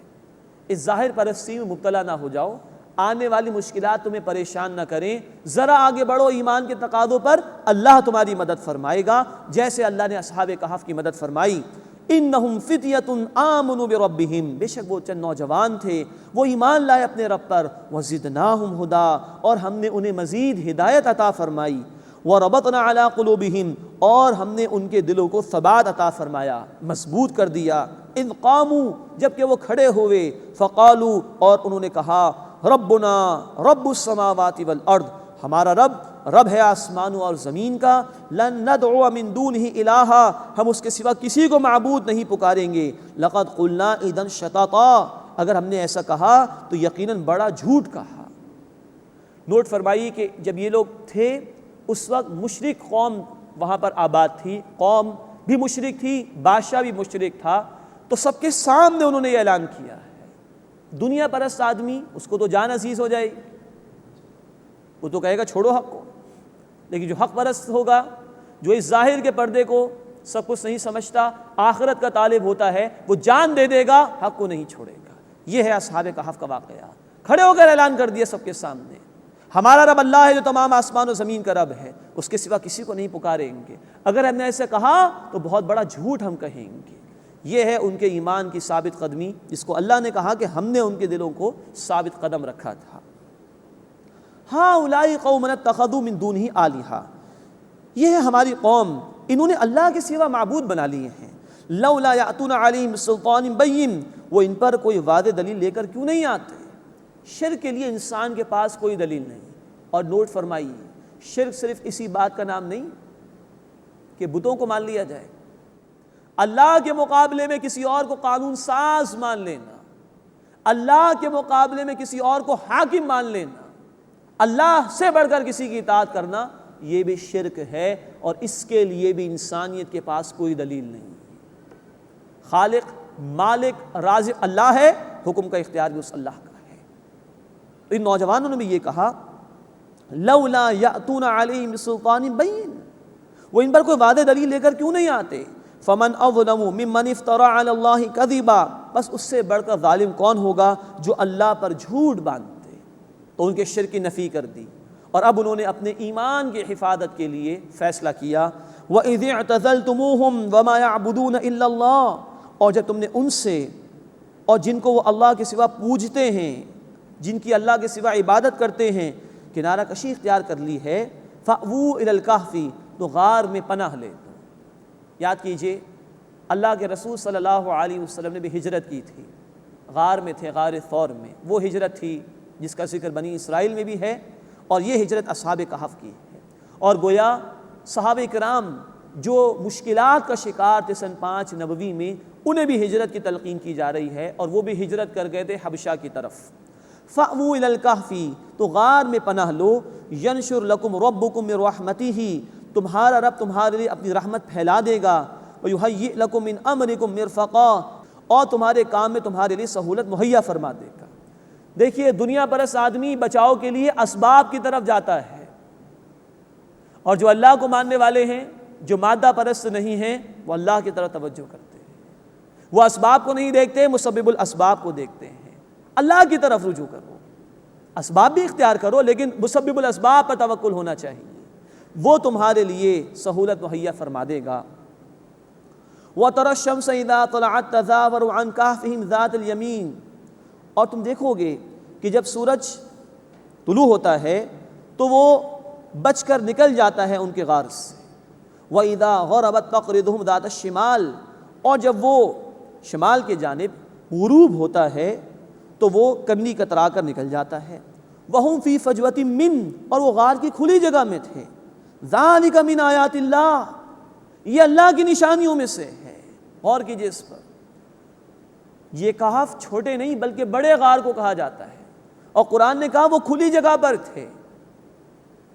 اس ظاہر پرستی میں مبتلا نہ ہو جاؤ، آنے والی مشکلات تمہیں پریشان نہ کریں، ذرا آگے بڑھو ایمان کے تقاضوں پر، اللہ تمہاری مدد فرمائے گا، جیسے اللہ نے اصحاب کہف کی مدد فرمائی۔ انہم فتیۃ آمنوا بربہم، بے شک وہ چند نوجوان تھے، وہ ایمان لائے اپنے رب پر، وزدناہم ہدا، اور ہم نے انہیں مزید ہدایت عطا فرمائی، وربطنا علی قلوبہم، اور ہم نے ان کے دلوں کو ثبات عطا فرمایا، مضبوط کر دیا۔ اذ قاموا، جبکہ وہ کھڑے ہوئے، فقالوا، اور انہوں نے کہا، ربنا رب السماوات والارض، ہمارا رب ہے آسمانوں اور زمین کا، لن ندعو من دونہ الہا، ہم اس کے سوا کسی کو معبود نہیں پکاریں گے، لقد قلنا اذا شططا، اگر ہم نے ایسا کہا تو یقیناً بڑا جھوٹ کہا۔ نوٹ فرمائیے کہ جب یہ لوگ تھے اس وقت مشرک قوم وہاں پر آباد تھی، قوم بھی مشرک تھی، بادشاہ بھی مشرک تھا، تو سب کے سامنے انہوں نے یہ اعلان کیا ہے۔ دنیا پرست آدمی، اس کو تو جان عزیز ہو جائے، وہ تو کہے گا چھوڑو حق کو، لیکن جو حق پرست ہوگا، جو اس ظاہر کے پردے کو سب کچھ نہیں سمجھتا، آخرت کا طالب ہوتا ہے، وہ جان دے دے گا، حق کو نہیں چھوڑے گا۔ یہ ہے اصحاب کہف کا واقعہ۔ کھڑے ہو کر اعلان کر دیا سب کے سامنے، ہمارا رب اللہ ہے جو تمام آسمان و زمین کا رب ہے، اس کے سوا کسی کو نہیں پکاریں گے، اگر ہم نے ایسے کہا تو بہت بڑا جھوٹ ہم کہیں گے۔ یہ ہے ان کے ایمان کی ثابت قدمی، جس کو اللہ نے کہا کہ ہم نے ان کے دلوں کو ثابت قدم رکھا تھا۔ ہؤلاء قوم اتخذوا من دونہ آلہہ، یہ ہے ہماری قوم، انہوں نے اللہ کے سوا معبود بنا لیے ہیں۔ لولا یأتون علیہم سلطان بین، وہ ان پر کوئی واضح دلیل لے کر کیوں نہیں آتے؟ شرک کے لیے انسان کے پاس کوئی دلیل نہیں۔ اور نوٹ فرمائیے، شرک صرف اسی بات کا نام نہیں کہ بتوں کو مان لیا جائے، اللہ کے مقابلے میں کسی اور کو قانون ساز مان لینا، اللہ کے مقابلے میں کسی اور کو حاکم مان لینا، اللہ سے بڑھ کر کسی کی اطاعت کرنا، یہ بھی شرک ہے، اور اس کے لیے بھی انسانیت کے پاس کوئی دلیل نہیں۔ خالق، مالک، رازق اللہ ہے، حکم کا اختیار بھی اس اللہ کا ہے۔ تو ان نوجوانوں نے بھی یہ کہا، لولا یأتون علیہم سلطان بین، وہ ان پر کوئی واضح دلیل لے کر کیوں نہیں آتے؟ فمن اظلم ممن افترى علی اللہ کذبا، بس اس سے بڑھ کر ظالم کون ہوگا جو اللہ پر جھوٹ باندھتے۔ تو ان کے شرک کی نفی کر دی، اور اب انہوں نے اپنے ایمان کی حفاظت کے لیے فیصلہ کیا۔ وَإِذِ اعْتَزَلْتُمُوهُمْ وَمَا يَعْبُدُونَ إِلَّا اللَّهُ، اور جب تم نے ان سے اور جن کو وہ اللہ کے سوا پوجتے ہیں، جن کی اللہ کے سوا عبادت کرتے ہیں، کنارہ کشی اختیار کر لی ہے، فَأْوُوا إِلَى الْكَهْفِ، تو غار میں پناہ لے۔ یاد کیجئے اللہ کے رسول صلی اللہ علیہ وسلم نے بھی ہجرت کی تھی، غار میں تھے، غار ثور میں۔ وہ ہجرت تھی جس کا ذکر بنی اسرائیل میں بھی ہے، اور یہ ہجرت اصحاب کہف کی ہے۔ اور گویا صحابہ کرام جو مشکلات کا شکار تھے سن 5 نبوی میں، انہیں بھی ہجرت کی تلقین کی جا رہی ہے، اور وہ بھی ہجرت کر گئے تھے حبشہ کی طرف۔ فَأْوُوا إِلَى الْكَهْفِ، تو غار میں پناہ لو، يَنْشُرْ لَكُمْ رَبُّكُمْ مِنْ رَحْمَتِهِ، تمہارا رب تمہارے لیے اپنی رحمت پھیلا دے گا، وَيُهَيِّئْ لَكُمْ مِنْ أَمْرِكُمْ مِرْفَقًا، اور تمہارے کام میں تمہارے لیے سہولت مہیا فرما دے گا۔ دیکھیے دنیا پرست آدمی بچاؤ کے لیے اسباب کی طرف جاتا ہے، اور جو اللہ کو ماننے والے ہیں، جو مادہ پرست نہیں ہیں، وہ اللہ کی طرف توجہ کرتے ہیں، وہ اسباب کو نہیں دیکھتے، مسبب الاسباب کو دیکھتے ہیں۔ اللہ کی طرف رجوع کرو، اسباب بھی اختیار کرو، لیکن مسبب الاسباب پر توکل ہونا چاہیے، وہ تمہارے لیے سہولت مہیا فرما دے گا۔ وَتَرَى الشَّمْسَ إِذَا طَلَعَتْ تَزَاوَرُ عَنْ كَهْفِهِمْ ذَاتَ الْيَمِينِ، اور تم دیکھو گے کہ جب سورج طلوع ہوتا ہے تو وہ بچ کر نکل جاتا ہے ان کے غار سے۔ وَإِذَا غَرَبَتْ تَقْرِضُهُمْ ذَاتَ الشِّمَالِ، اور جب وہ شمال کے جانب غروب ہوتا ہے تو وہ کنی کترا کر نکل جاتا ہے۔ وَهُمْ فِي فَجْوَةٍ مِّنْ، اور وہ غار کی کھلی جگہ میں تھے۔ ذَلِكَ مِنْ آیَاتِ اللَّهِ، یہ اللہ کی نشانیوں میں سے ہے۔ غور کیجئے اس پر، یہ کہف چھوٹے نہیں بلکہ بڑے غار کو کہا جاتا ہے، اور قرآن نے کہا وہ کھلی جگہ پر تھے،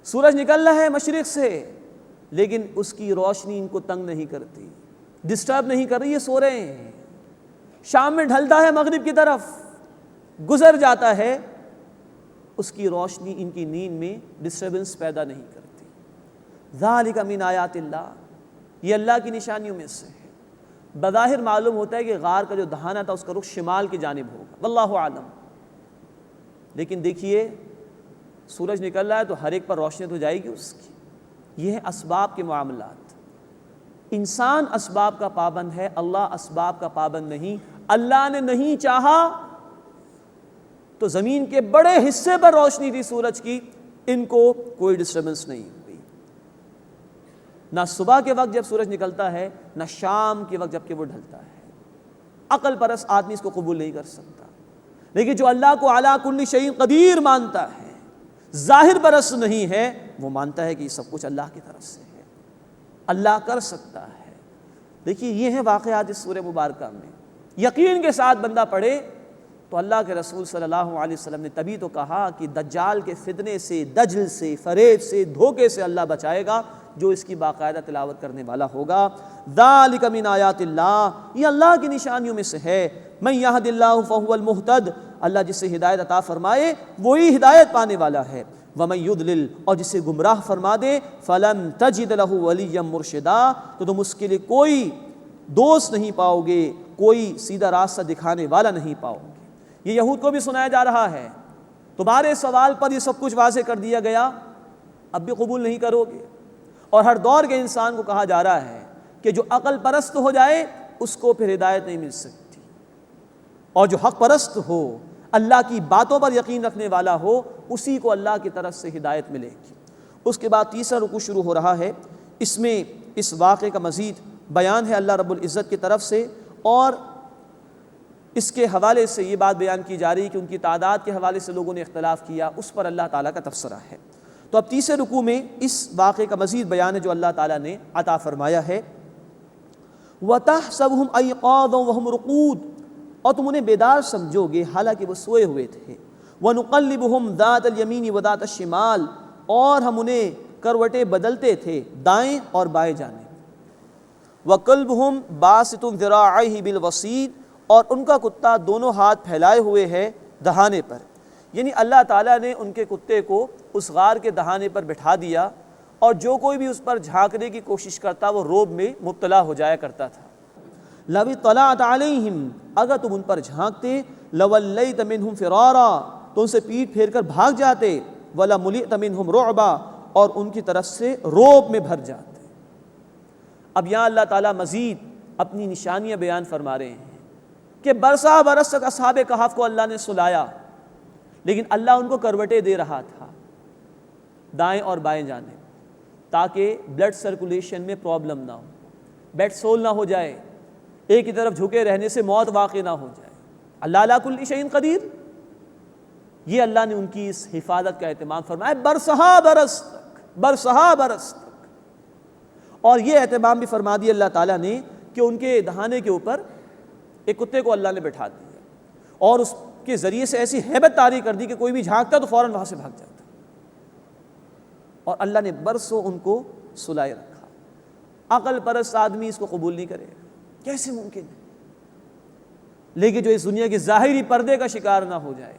سورج نکل رہا ہے مشرق سے، لیکن اس کی روشنی ان کو تنگ نہیں کرتی، ڈسٹرب نہیں کر رہی، یہ سو رہے ہیں۔ شام میں ڈھلتا ہے مغرب کی طرف، گزر جاتا ہے، اس کی روشنی ان کی نیند میں ڈسٹربنس پیدا نہیں کرتی۔ ذالک من آیات اللہ، یہ اللہ کی نشانیوں میں سے ہے۔ بظاہر معلوم ہوتا ہے کہ غار کا جو دہانہ تھا اس کا رخ شمال کی جانب ہوگا، واللہ اعلم، لیکن دیکھیے سورج نکل رہا ہے تو ہر ایک پر روشنی تو جائے گی اس کی۔ یہ ہے اسباب کے معاملات، انسان اسباب کا پابند ہے، اللہ اسباب کا پابند نہیں۔ اللہ نے نہیں چاہا تو زمین کے بڑے حصے پر روشنی تھی سورج کی، ان کو کوئی ڈسٹربنس نہیں ہوئی، نہ صبح کے وقت جب سورج نکلتا ہے، نہ شام کے وقت جب کہ وہ ڈھلتا ہے۔ عقل پرست آدمی اس کو قبول نہیں کر سکتا، لیکن جو اللہ کو علی کل شیء قدیر مانتا ہے، ظاہر پرست نہیں ہے، وہ مانتا ہے کہ یہ سب کچھ اللہ کی طرف سے ہے، اللہ کر سکتا ہے۔ دیکھیے یہ ہیں واقعات اس سورہ مبارکہ میں، یقین کے ساتھ بندہ پڑھے تو اللہ کے رسول صلی اللہ علیہ وسلم نے تبھی تو کہا کہ دجال کے فتنے سے، دجل سے، فریب سے، دھوکے سے اللہ بچائے گا جو اس کی باقاعدہ تلاوت کرنے والا ہوگا۔ ذالک من آیات اللہ، یہ اللہ کی نشانیوں میں سے ہے۔ من یہد اللہ فہو المہتد، اللہ جسے ہدایت عطا فرمائے وہی ہدایت پانے والا ہے۔ ومن یضلل، اور جسے گمراہ فرما دے، فلن تجد لہ ولیا مرشدا، تو تم اس کے لیے کوئی دوست نہیں پاؤ گے، کوئی سیدھا راستہ دکھانے والا نہیں پاؤ گے۔ یہ یہود کو بھی سنایا جا رہا ہے، تمہارے سوال پر یہ سب کچھ واضح کر دیا گیا، اب بھی قبول نہیں کرو گے۔ اور ہر دور کے انسان کو کہا جا رہا ہے کہ جو عقل پرست ہو جائے اس کو پھر ہدایت نہیں مل سکتی، اور جو حق پرست ہو، اللہ کی باتوں پر یقین رکھنے والا ہو، اسی کو اللہ کی طرف سے ہدایت ملے گی۔ اس کے بعد تیسرا رکوع شروع ہو رہا ہے، اس میں اس واقعے کا مزید بیان ہے اللہ رب العزت کی طرف سے، اور اس کے حوالے سے یہ بات بیان کی جا رہی ہے کہ ان کی تعداد کے حوالے سے لوگوں نے اختلاف کیا، اس پر اللہ تعالیٰ کا تبصرہ ہے۔ تو اب تیسرے رکوع میں اس واقعے کا مزید بیان ہے جو اللہ تعالیٰ نے عطا فرمایا ہے۔ وَتَحْسَبُهُمْ أَيْقَاظًا وَهُمْ رُقُودٌ، اور تم انہیں بیدار سمجھو گے حالانکہ وہ سوئے ہوئے تھے۔ وَنُقَلِّبُهُمْ ذَاتَ الْيَمِينِ وَذَاتَ الشِّمَالِ، اور ہم انہیں کروٹیں بدلتے تھے دائیں اور بائیں جانب۔ وَقَلْبُهُمْ بَاسِطٌ ذِرَاعَيْهِ بِالْوَصِيدِ، اور ان کا کتا دونوں ہاتھ پھیلائے ہوئے ہے دہانے پر، یعنی اللہ تعالیٰ نے ان کے کتے کو اس غار کے دہانے پر بٹھا دیا، اور جو کوئی بھی اس پر جھانکنے کی کوشش کرتا وہ رعب میں مبتلا ہو جایا کرتا تھا۔ لَوِ اطَّلَعْتَ عَلَيْهِمْ، اگر تم ان پر جھانکتے، لَوَلَّيْتَ مِنْهُمْ فِرَارًا، تو ان سے پیٹ پھیر کر بھاگ جاتے، وَلَمُلِئْتَ مِنْهُمْ رُعْبًا، اور ان کی طرف سے رعب میں بھر جاتے۔ اب یہاں اللہ تعالیٰ مزید اپنی نشانیاں بیان فرما رہے ہیں کہ برسا برس تک اصحاب کہف کو اللہ نے سلایا، لیکن اللہ ان کو کروٹیں دے رہا تھا دائیں اور بائیں جانب، تاکہ بلڈ سرکولیشن میں پرابلم نہ ہو، بیڈ سول نہ ہو جائے، ایک ہی طرف جھکے رہنے سے موت واقع نہ ہو جائے۔ اللہ علی کل شیء قدیر، یہ اللہ نے ان کی اس حفاظت کا اہتمام فرمایا برسہا برس تک، برسہا برس تک۔ اور یہ اہتمام بھی فرما دیا اللہ تعالیٰ نے کہ ان کے دہانے کے اوپر ایک کتے کو اللہ نے بٹھا دیا اور اس کے ذریعے سے ایسی ہیبت طاری کر دی کہ کوئی بھی جھانکتا تو فوراً وہاں سے بھاگ جاتا، اور اللہ نے برسوں ان کو سلائے رکھا۔ عقل پرست آدمی اس کو قبول نہیں کرے گا، کیسے ممکن ہے؟ لیکن جو اس دنیا کے ظاہری پردے کا شکار نہ ہو جائے،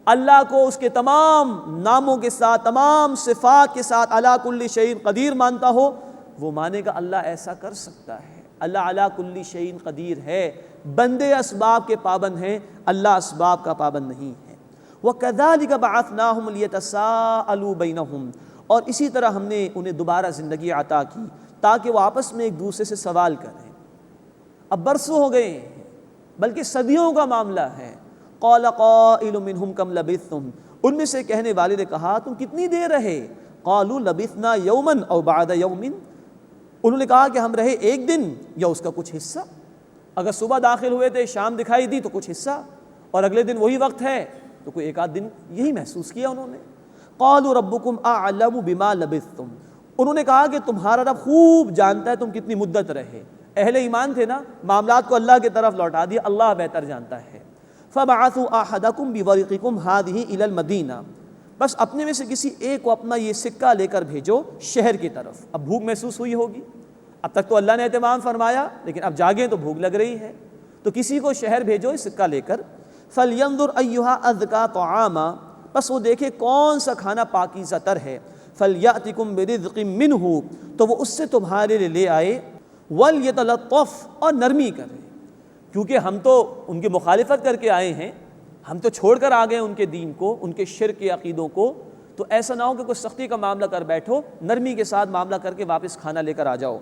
اللہ کو اس کے تمام ناموں کے ساتھ، تمام صفات کے ساتھ علی کل شیء قدیر مانتا ہو، وہ مانے گا اللہ ایسا کر سکتا ہے، اللہ علی کل شیء قدیر ہے۔ بندے اسباب کے پابند ہیں، اللہ اسباب کا پابند نہیں ہے۔ وَكَذَلِكَ بَعَثْنَاهُمْ لِيَتَسَاءَلُوا بَيْنَهُمْ، اور اسی طرح ہم نے انہیں دوبارہ زندگی عطا کی تاکہ وہ آپس میں ایک دوسرے سے سوال کریں۔ اب برسوں ہو گئے ہیں، بلکہ صدیوں کا معاملہ ہے۔ قَالَ قَائِلٌ مِّنْهُمْ كَمْ لَبِثْتُمْ، ان میں سے کہنے والے نے کہا تم کتنی دیر رہے؟ قَالُوا لَبِثْنَا يَوْمًا أَوْ بَعْدَ يَوْمٍ، انہوں نے کہا کہ ہم رہے ایک دن یا اس کا کچھ حصہ، اگر صبح داخل ہوئے تھے شام دکھائی دی تو کچھ حصہ، اور اگلے دن وہی وقت ہے تو کوئی ایک آدھ دن یہی محسوس کیا انہوں نے۔ قالوا ربکم اعلم بما لبثتم، انہوں نے کہا کہ تمہارا رب خوب جانتا ہے تم کتنی مدت رہے۔ اہل ایمان تھے نا، معاملات کو اللہ کی طرف لوٹا دیا، اللہ بہتر جانتا ہے۔ فبعثوا احدکم بورقکم هذه الى المدینہ، بس اپنے میں سے کسی ایک کو اپنا یہ سکہ لے کر بھیجو شہر کی طرف۔ اب بھوک محسوس ہوئی ہوگی، اب تک تو اللہ نے اہتمام فرمایا، لیکن اب جاگیں تو بھوک لگ رہی ہے، تو کسی کو شہر بھیجو اس سکہ لے کر۔ فَلْيَنظُرْ أَيُّهَا أَزْكَىٰ طَعَامًا، بس وہ دیکھے کون سا کھانا پاکیزہ تر ہے۔ فَلْيَأْتِكُمْ بِرِزْقٍ مِّنْهُ، تو وہ اس سے تمہارے لیے لے آئے۔ وَلْيَتَلَطَّفْ، اور نرمی کرے، کیونکہ ہم تو ان کی مخالفت کر کے آئے ہیں، ہم تو چھوڑ کر آ گئے ان کے دین کو، ان کے شرک کے عقیدوں کو، تو ایسا نہ ہو کہ کوئی سختی کا معاملہ کر بیٹھو، نرمی کے ساتھ معاملہ کر کے واپس کھانا لے کر آ جاؤ۔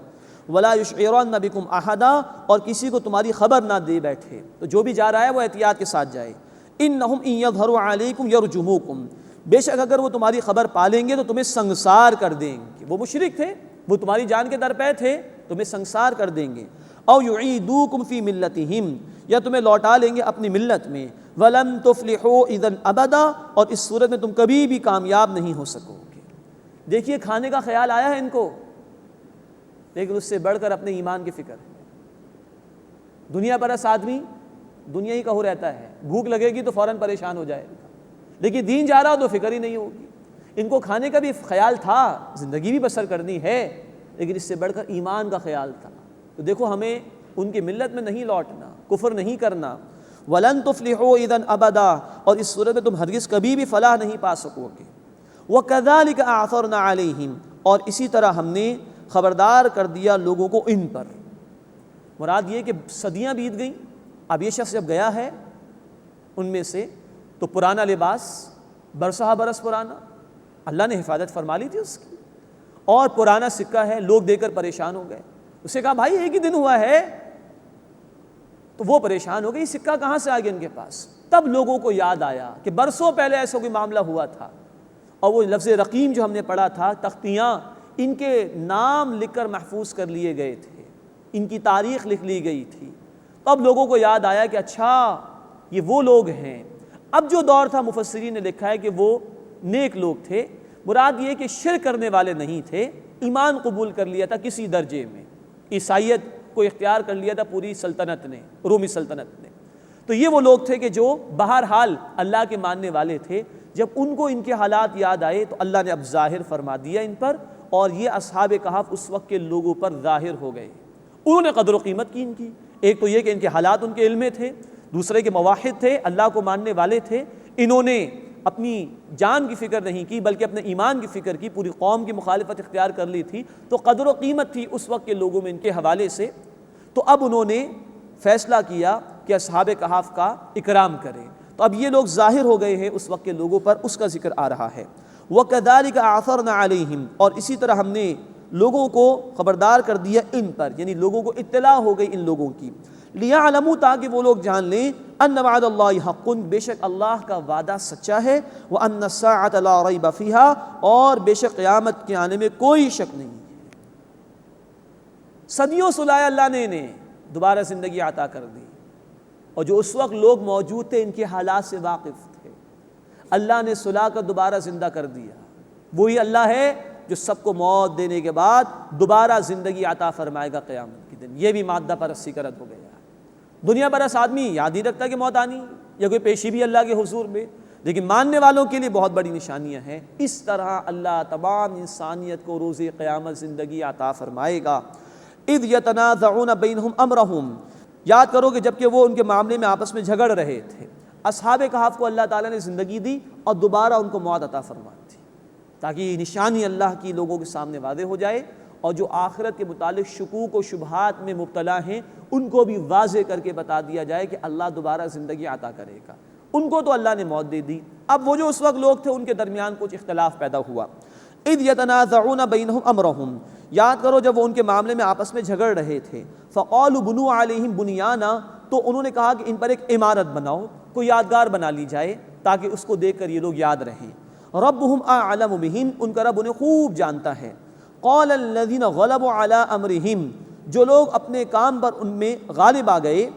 وَلَا يُشْعِرَنَّ بِكُمْ أَحَدًا، اور کسی کو تمہاری خبر نہ دے بیٹھے، تو جو بھی جا رہا ہے وہ احتیاط کے ساتھ جائے۔ إِنَّهُمْ إِن يَظْهَرُوا عَلَيْكُمْ يَرْجُمُوكُمْ، بے شک اگر وہ تمہاری خبر پالیں گے تو تمہیں سنگسار کر دیں گے، وہ مشرک تھے، وہ تمہاری جان کے درپے تھے، تمہیں سنگسار کر دیں گے۔ أَوْ يُعِيدُوكُمْ فِي مِلَّتِهِمْ، یا تمہیں لوٹا لیں گے اپنی ملت میں۔ وَلَن تُفْلِحُوا إِذًا أَبَدًا، اور اس صورت میں تم کبھی بھی کامیاب نہیں ہو سکو گے۔ دیکھیے کھانے کا خیال آیا ہے ان کو، لیکن اس سے بڑھ کر اپنے ایمان کی فکر ہے۔ دنیا پرست آدمی دنیا ہی کا ہو رہتا ہے، بھوک لگے گی تو فوراً پریشان ہو جائے گا، لیکن دین جا رہا ہو تو فکر ہی نہیں ہوگی۔ ان کو کھانے کا بھی خیال تھا، زندگی بھی بسر کرنی ہے، لیکن اس سے بڑھ کر ایمان کا خیال تھا۔ تو دیکھو ہمیں ان کی ملت میں نہیں لوٹنا، کفر نہیں کرنا۔ وَلَن تُفْلِحُوا إِذًا أَبَدًا، اور اس صورت میں تم ہرگز کبھی بھی فلاح نہیں پا سکو گے۔ وَكَذَلِكَ أَعْثَرْنَا عَلَيْهِمْ، اور اسی طرح ہم نے خبردار کر دیا لوگوں کو ان پر۔ مراد یہ کہ صدیاں بیت گئیں، اب یہ شخص جب گیا ہے ان میں سے تو پرانا لباس، برسہ برس پرانا، اللہ نے حفاظت فرما لی تھی اس کی، اور پرانا سکہ ہے، لوگ دے کر پریشان ہو گئے۔ اسے کہا بھائی ایک ہی دن ہوا ہے، تو وہ پریشان ہو گئی، سکہ کہاں سے آ گیا ان کے پاس؟ تب لوگوں کو یاد آیا کہ برسوں پہلے ایسا کوئی معاملہ ہوا تھا، اور وہ لفظ رقیم جو ہم نے پڑھا تھا، تختیاں، ان کے نام لکھ کر محفوظ کر لیے گئے تھے، ان کی تاریخ لکھ لی گئی تھی۔ اب لوگوں کو یاد آیا کہ اچھا یہ وہ لوگ ہیں۔ اب جو دور تھا مفسرین نے لکھا ہے کہ وہ نیک لوگ تھے، مراد یہ کہ شرک کرنے والے نہیں تھے، ایمان قبول کر لیا تھا کسی درجے میں، عیسائیت کو اختیار کر لیا تھا پوری سلطنت نے، رومی سلطنت نے۔ تو یہ وہ لوگ تھے کہ جو بہرحال اللہ کے ماننے والے تھے۔ جب ان کو ان کے حالات یاد آئے تو اللہ نے اب ظاہر فرما دیا ان پر، اور یہ اصحاب کہف اس وقت کے لوگوں پر ظاہر ہو گئے۔ انہوں نے قدر و قیمت کی ان کی، ایک تو یہ کہ ان کے حالات ان کے علم میں تھے، دوسرے کہ موحد تھے، اللہ کو ماننے والے تھے۔ انہوں نے اپنی جان کی فکر نہیں کی بلکہ اپنے ایمان کی فکر کی، پوری قوم کی مخالفت اختیار کر لی تھی، تو قدر و قیمت تھی اس وقت کے لوگوں میں ان کے حوالے سے۔ تو اب انہوں نے فیصلہ کیا کہ اصحاب کہف کا اکرام کریں، تو اب یہ لوگ ظاہر ہو گئے ہیں اس وقت کے لوگوں پر، اس کا ذکر آ رہا ہے۔ وَكَذَلِكَ أَعْثَرْنَا عَلَيْهِمْ، اور اسی طرح ہم نے لوگوں کو خبردار کر دیا ان پر، یعنی لوگوں کو اطلاع ہو گئی ان لوگوں کی۔ لِيَعْلَمُوا، تاکہ وہ لوگ جان لیں، أَنَّ وَعْدَ اللَّهِ حَقٌّ، بے شک اللہ کا وعدہ سچا ہے، وَأَنَّ السَّاعَةَ لَا رَيْبَ فِيهَا، اور بے شک قیامت کے آنے میں کوئی شک نہیں ہے۔ صدیوں سلایا اللہ نے انہیں، دوبارہ زندگی عطا کر دی، اور جو اس وقت لوگ موجود تھے ان کے حالات سے واقف تھے، اللہ نے سلا کر دوبارہ زندہ کر دیا۔ وہی اللہ ہے جو سب کو موت دینے کے بعد دوبارہ زندگی عطا فرمائے گا قیامت کے دن۔ یہ بھی مادہ پرستی کا رد ہو گیا۔ دنیا برس آدمی یاد ہی رکھتا کہ موت آنی یا کوئی پیشی بھی اللہ کے حضور میں، لیکن ماننے والوں کے لیے بہت بڑی نشانیاں ہیں۔ اس طرح اللہ تمام انسانیت کو روز قیامت زندگی عطا فرمائے گا۔ اذ یتنازعون بینہم امرہم، یاد کرو کہ جب کہ وہ ان کے معاملے میں آپس میں جھگڑ رہے تھے، اصحاب کہف کو اللہ تعالیٰ نے زندگی دی اور دوبارہ ان کو موت عطا فرما دی، تاکہ یہ نشانی اللہ کی لوگوں کے سامنے واضح ہو جائے، اور جو آخرت کے متعلق شکوک و شبہات میں مبتلا ہیں ان کو بھی واضح کر کے بتا دیا جائے کہ اللہ دوبارہ زندگی عطا کرے گا۔ ان کو تو اللہ نے موت دے دی، اب وہ جو اس وقت لوگ تھے ان کے درمیان کچھ اختلاف پیدا ہوا۔ اذ یتنازعون بینہم امرہم، یاد کرو جب وہ ان کے معاملے میں آپس میں جھگڑ رہے تھے، فقالوا بنوا علیہم بنیانا، تو انہوں نے کہا کہ ان پر ایک عمارت بناؤ، کوئی یادگار بنا لی جائے تاکہ اس کو دیکھ کر یہ لوگ یاد رہیں۔ ربہم اعلم بہم، ان کا رب انہیں خوب جانتا ہے۔ قال الذین غلبوا علی امرہم، جو لوگ اپنے کام پر ان میں غالب آ گئے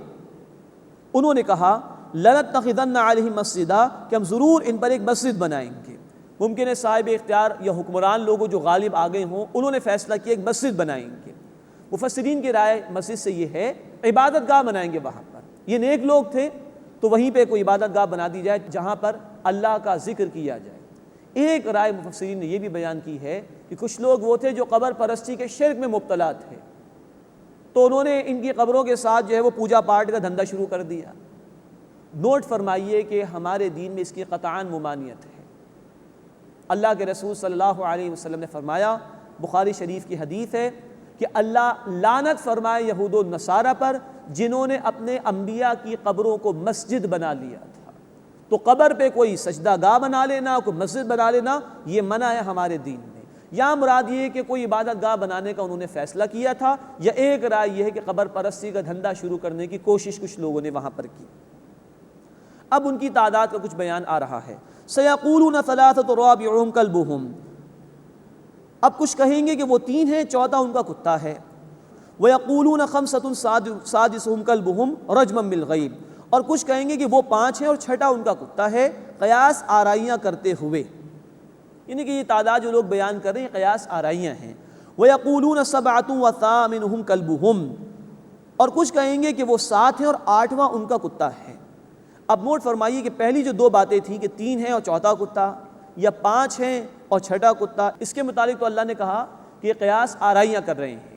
انہوں نے کہا لنتخذن علیہم مسجدا، کہ ہم ضرور ان پر ایک مسجد بنائیں گے۔ ممکن ہے صاحب اختیار یا حکمران لوگوں جو غالب آ گئے ہوں انہوں نے فیصلہ کیا ایک مسجد بنائیں گے۔ مفسرین کی رائے مسجد سے یہ ہے عبادت گاہ بنائیں گے وہاں پر، یہ نیک لوگ تھے تو وہیں پہ کوئی عبادت گاہ بنا دی جائے جہاں پر اللہ کا ذکر کیا جائے۔ ایک رائے مفسرین نے یہ بھی بیان کی ہے کہ کچھ لوگ وہ تھے جو قبر پرستی کے شرک میں مبتلا تھے، تو انہوں نے ان کی قبروں کے ساتھ جو ہے وہ پوجا پاٹ کا دھندا شروع کر دیا۔ نوٹ فرمائیے کہ ہمارے دین میں اس کی قطعاً ممانعت ہے۔ اللہ کے رسول صلی اللہ علیہ وسلم نے فرمایا، بخاری شریف کی حدیث ہے کہ اللہ لعنت فرمائے یہود و نصارہ پر جنہوں نے اپنے انبیاء کی قبروں کو مسجد بنا لیا تھا۔ تو قبر پہ کوئی سجدہ گاہ بنا لینا، کوئی مسجد بنا لینا، یہ منع ہے ہمارے دین میں۔ یا مراد یہ کہ کوئی عبادت گاہ بنانے کا انہوں نے فیصلہ کیا تھا، یا ایک رائے یہ ہے کہ قبر پرستی کا دھندا شروع کرنے کی کوشش کچھ لوگوں نے وہاں پر کی۔ اب ان کی تعداد کا کچھ بیان آ رہا ہے۔ سیقولون ثلاثۃ رابعہم کلبہم، اب کچھ کہیں گے کہ وہ 3 ہیں، چوتھا ان کا کتا ہے۔ ویقولون خمسۃ سادسہم کلبہم رجما بالغیب، اور کچھ کہیں گے کہ وہ 5 ہیں اور چھٹا ان کا کتا ہے، قیاس آرائیاں کرتے ہوئے، یعنی کہ یہ تعداد جو لوگ بیان کر رہے ہیں قیاس آرائیاں ہیں۔ ویقولون سبعۃ وثامنہم کلبہم، اور کچھ کہیں گے کہ وہ 7 ہیں اور 8واں ان کا کتا ہے۔ اب نوٹ فرمائیے کہ پہلی جو 2 باتیں تھیں کہ 3 ہیں اور چوتھا کتا، یا 5 ہیں اور چھٹا کتا، اس کے متعلق تو اللہ نے کہا کہ یہ قیاس آرائیاں کر رہے ہیں۔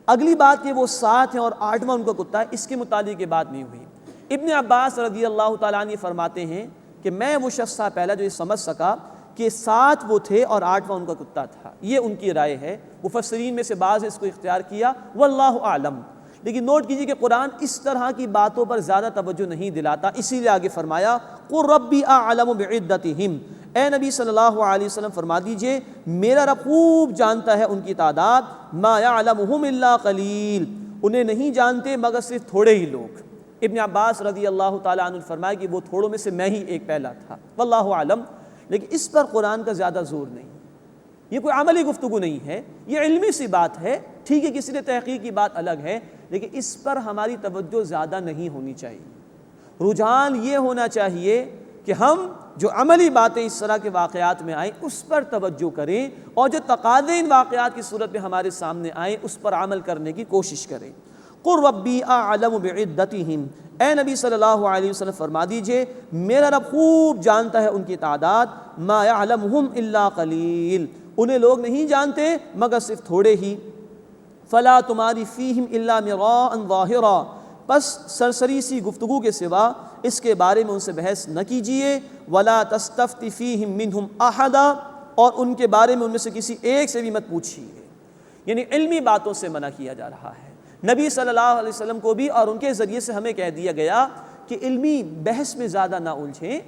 اگلی بات کہ وہ 7 ہیں اور 8واں ان کا کتا ہے، اس کے متعلق یہ بات نہیں ہوئی۔ ابن عباس رضی اللہ تعالیٰ عنہ فرماتے ہیں کہ میں وہ شخص تھا پہلا جو یہ سمجھ سکا کہ 7 وہ تھے اور 8واں ان کا کتا تھا، یہ ان کی رائے ہے۔ مفسرین میں سے بعض نے اس کو اختیار کیا، واللہ اعلم۔ لیکن نوٹ کیجیے کہ قرآن اس طرح کی باتوں پر زیادہ توجہ نہیں دلاتا، اسی لیے آگے فرمایا قل ربی اعلم بعدتہم، اے نبی صلی اللہ علیہ وسلم فرما دیجئے میرا رب خوب جانتا ہے ان کی تعداد، ما یعلمہم الا قلیل، انہیں نہیں جانتے مگر صرف تھوڑے ہی لوگ۔ ابن عباس رضی اللہ تعالیٰ عنہ فرمایا کہ وہ تھوڑوں میں سے میں ہی ایک پہلا تھا، واللہ اعلم۔ لیکن اس پر قرآن کا زیادہ زور نہیں، یہ کوئی عملی گفتگو نہیں ہے، یہ علمی سی بات ہے، ٹھیک ہے کسی نے تحقیق کی بات الگ ہے، لیکن اس پر ہماری توجہ زیادہ نہیں ہونی چاہیے۔ رجحان یہ ہونا چاہیے کہ ہم جو عملی باتیں اس طرح کے واقعات میں آئیں اس پر توجہ کریں، اور جو تقاضے ان واقعات کی صورت میں ہمارے سامنے آئیں اس پر عمل کرنے کی کوشش کریں۔ قل ربی اعلم بعدتہم، اے نبی صلی اللہ علیہ وسلم فرما دیجئے میرا رب خوب جانتا ہے ان کی تعداد، ما یعلمہم الا قلیل، انہیں لوگ نہیں جانتے مگر صرف تھوڑے ہی۔ فلا تماری فیہم الا مراء ظاہرا، پس سرسری سی گفتگو کے سوا اس کے بارے میں ان سے بحث نہ کیجیے۔ ولا تستفت فیہم منہم احدا، اور ان کے بارے میں ان میں سے کسی ایک سے بھی مت پوچھیے، یعنی علمی باتوں سے منع کیا جا رہا ہے۔ نبی صلی اللہ علیہ وسلم کو بھی اور ان کے ذریعے سے ہمیں کہہ دیا گیا کہ علمی بحث میں زیادہ نہ الجھیں،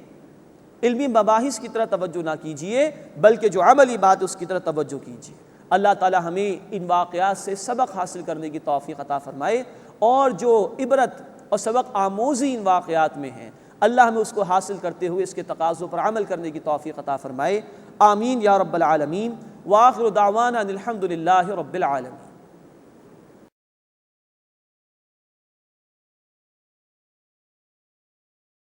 علمی مباحث کی طرف توجہ نہ کیجیے، بلکہ جو عملی بات اس کی طرف توجہ کیجیے۔ اللہ تعالی ہمیں ان واقعات سے سبق حاصل کرنے کی توفیق عطا فرمائے، اور جو عبرت اور سبق آموزی ان واقعات میں ہیں اللہ ہمیں اس کو حاصل کرتے ہوئے اس کے تقاضوں پر عمل کرنے کی توفیق عطا فرمائے۔ آمین یا رب العالمین۔ وآخر دعوانا ان الحمد للہ رب العالمین۔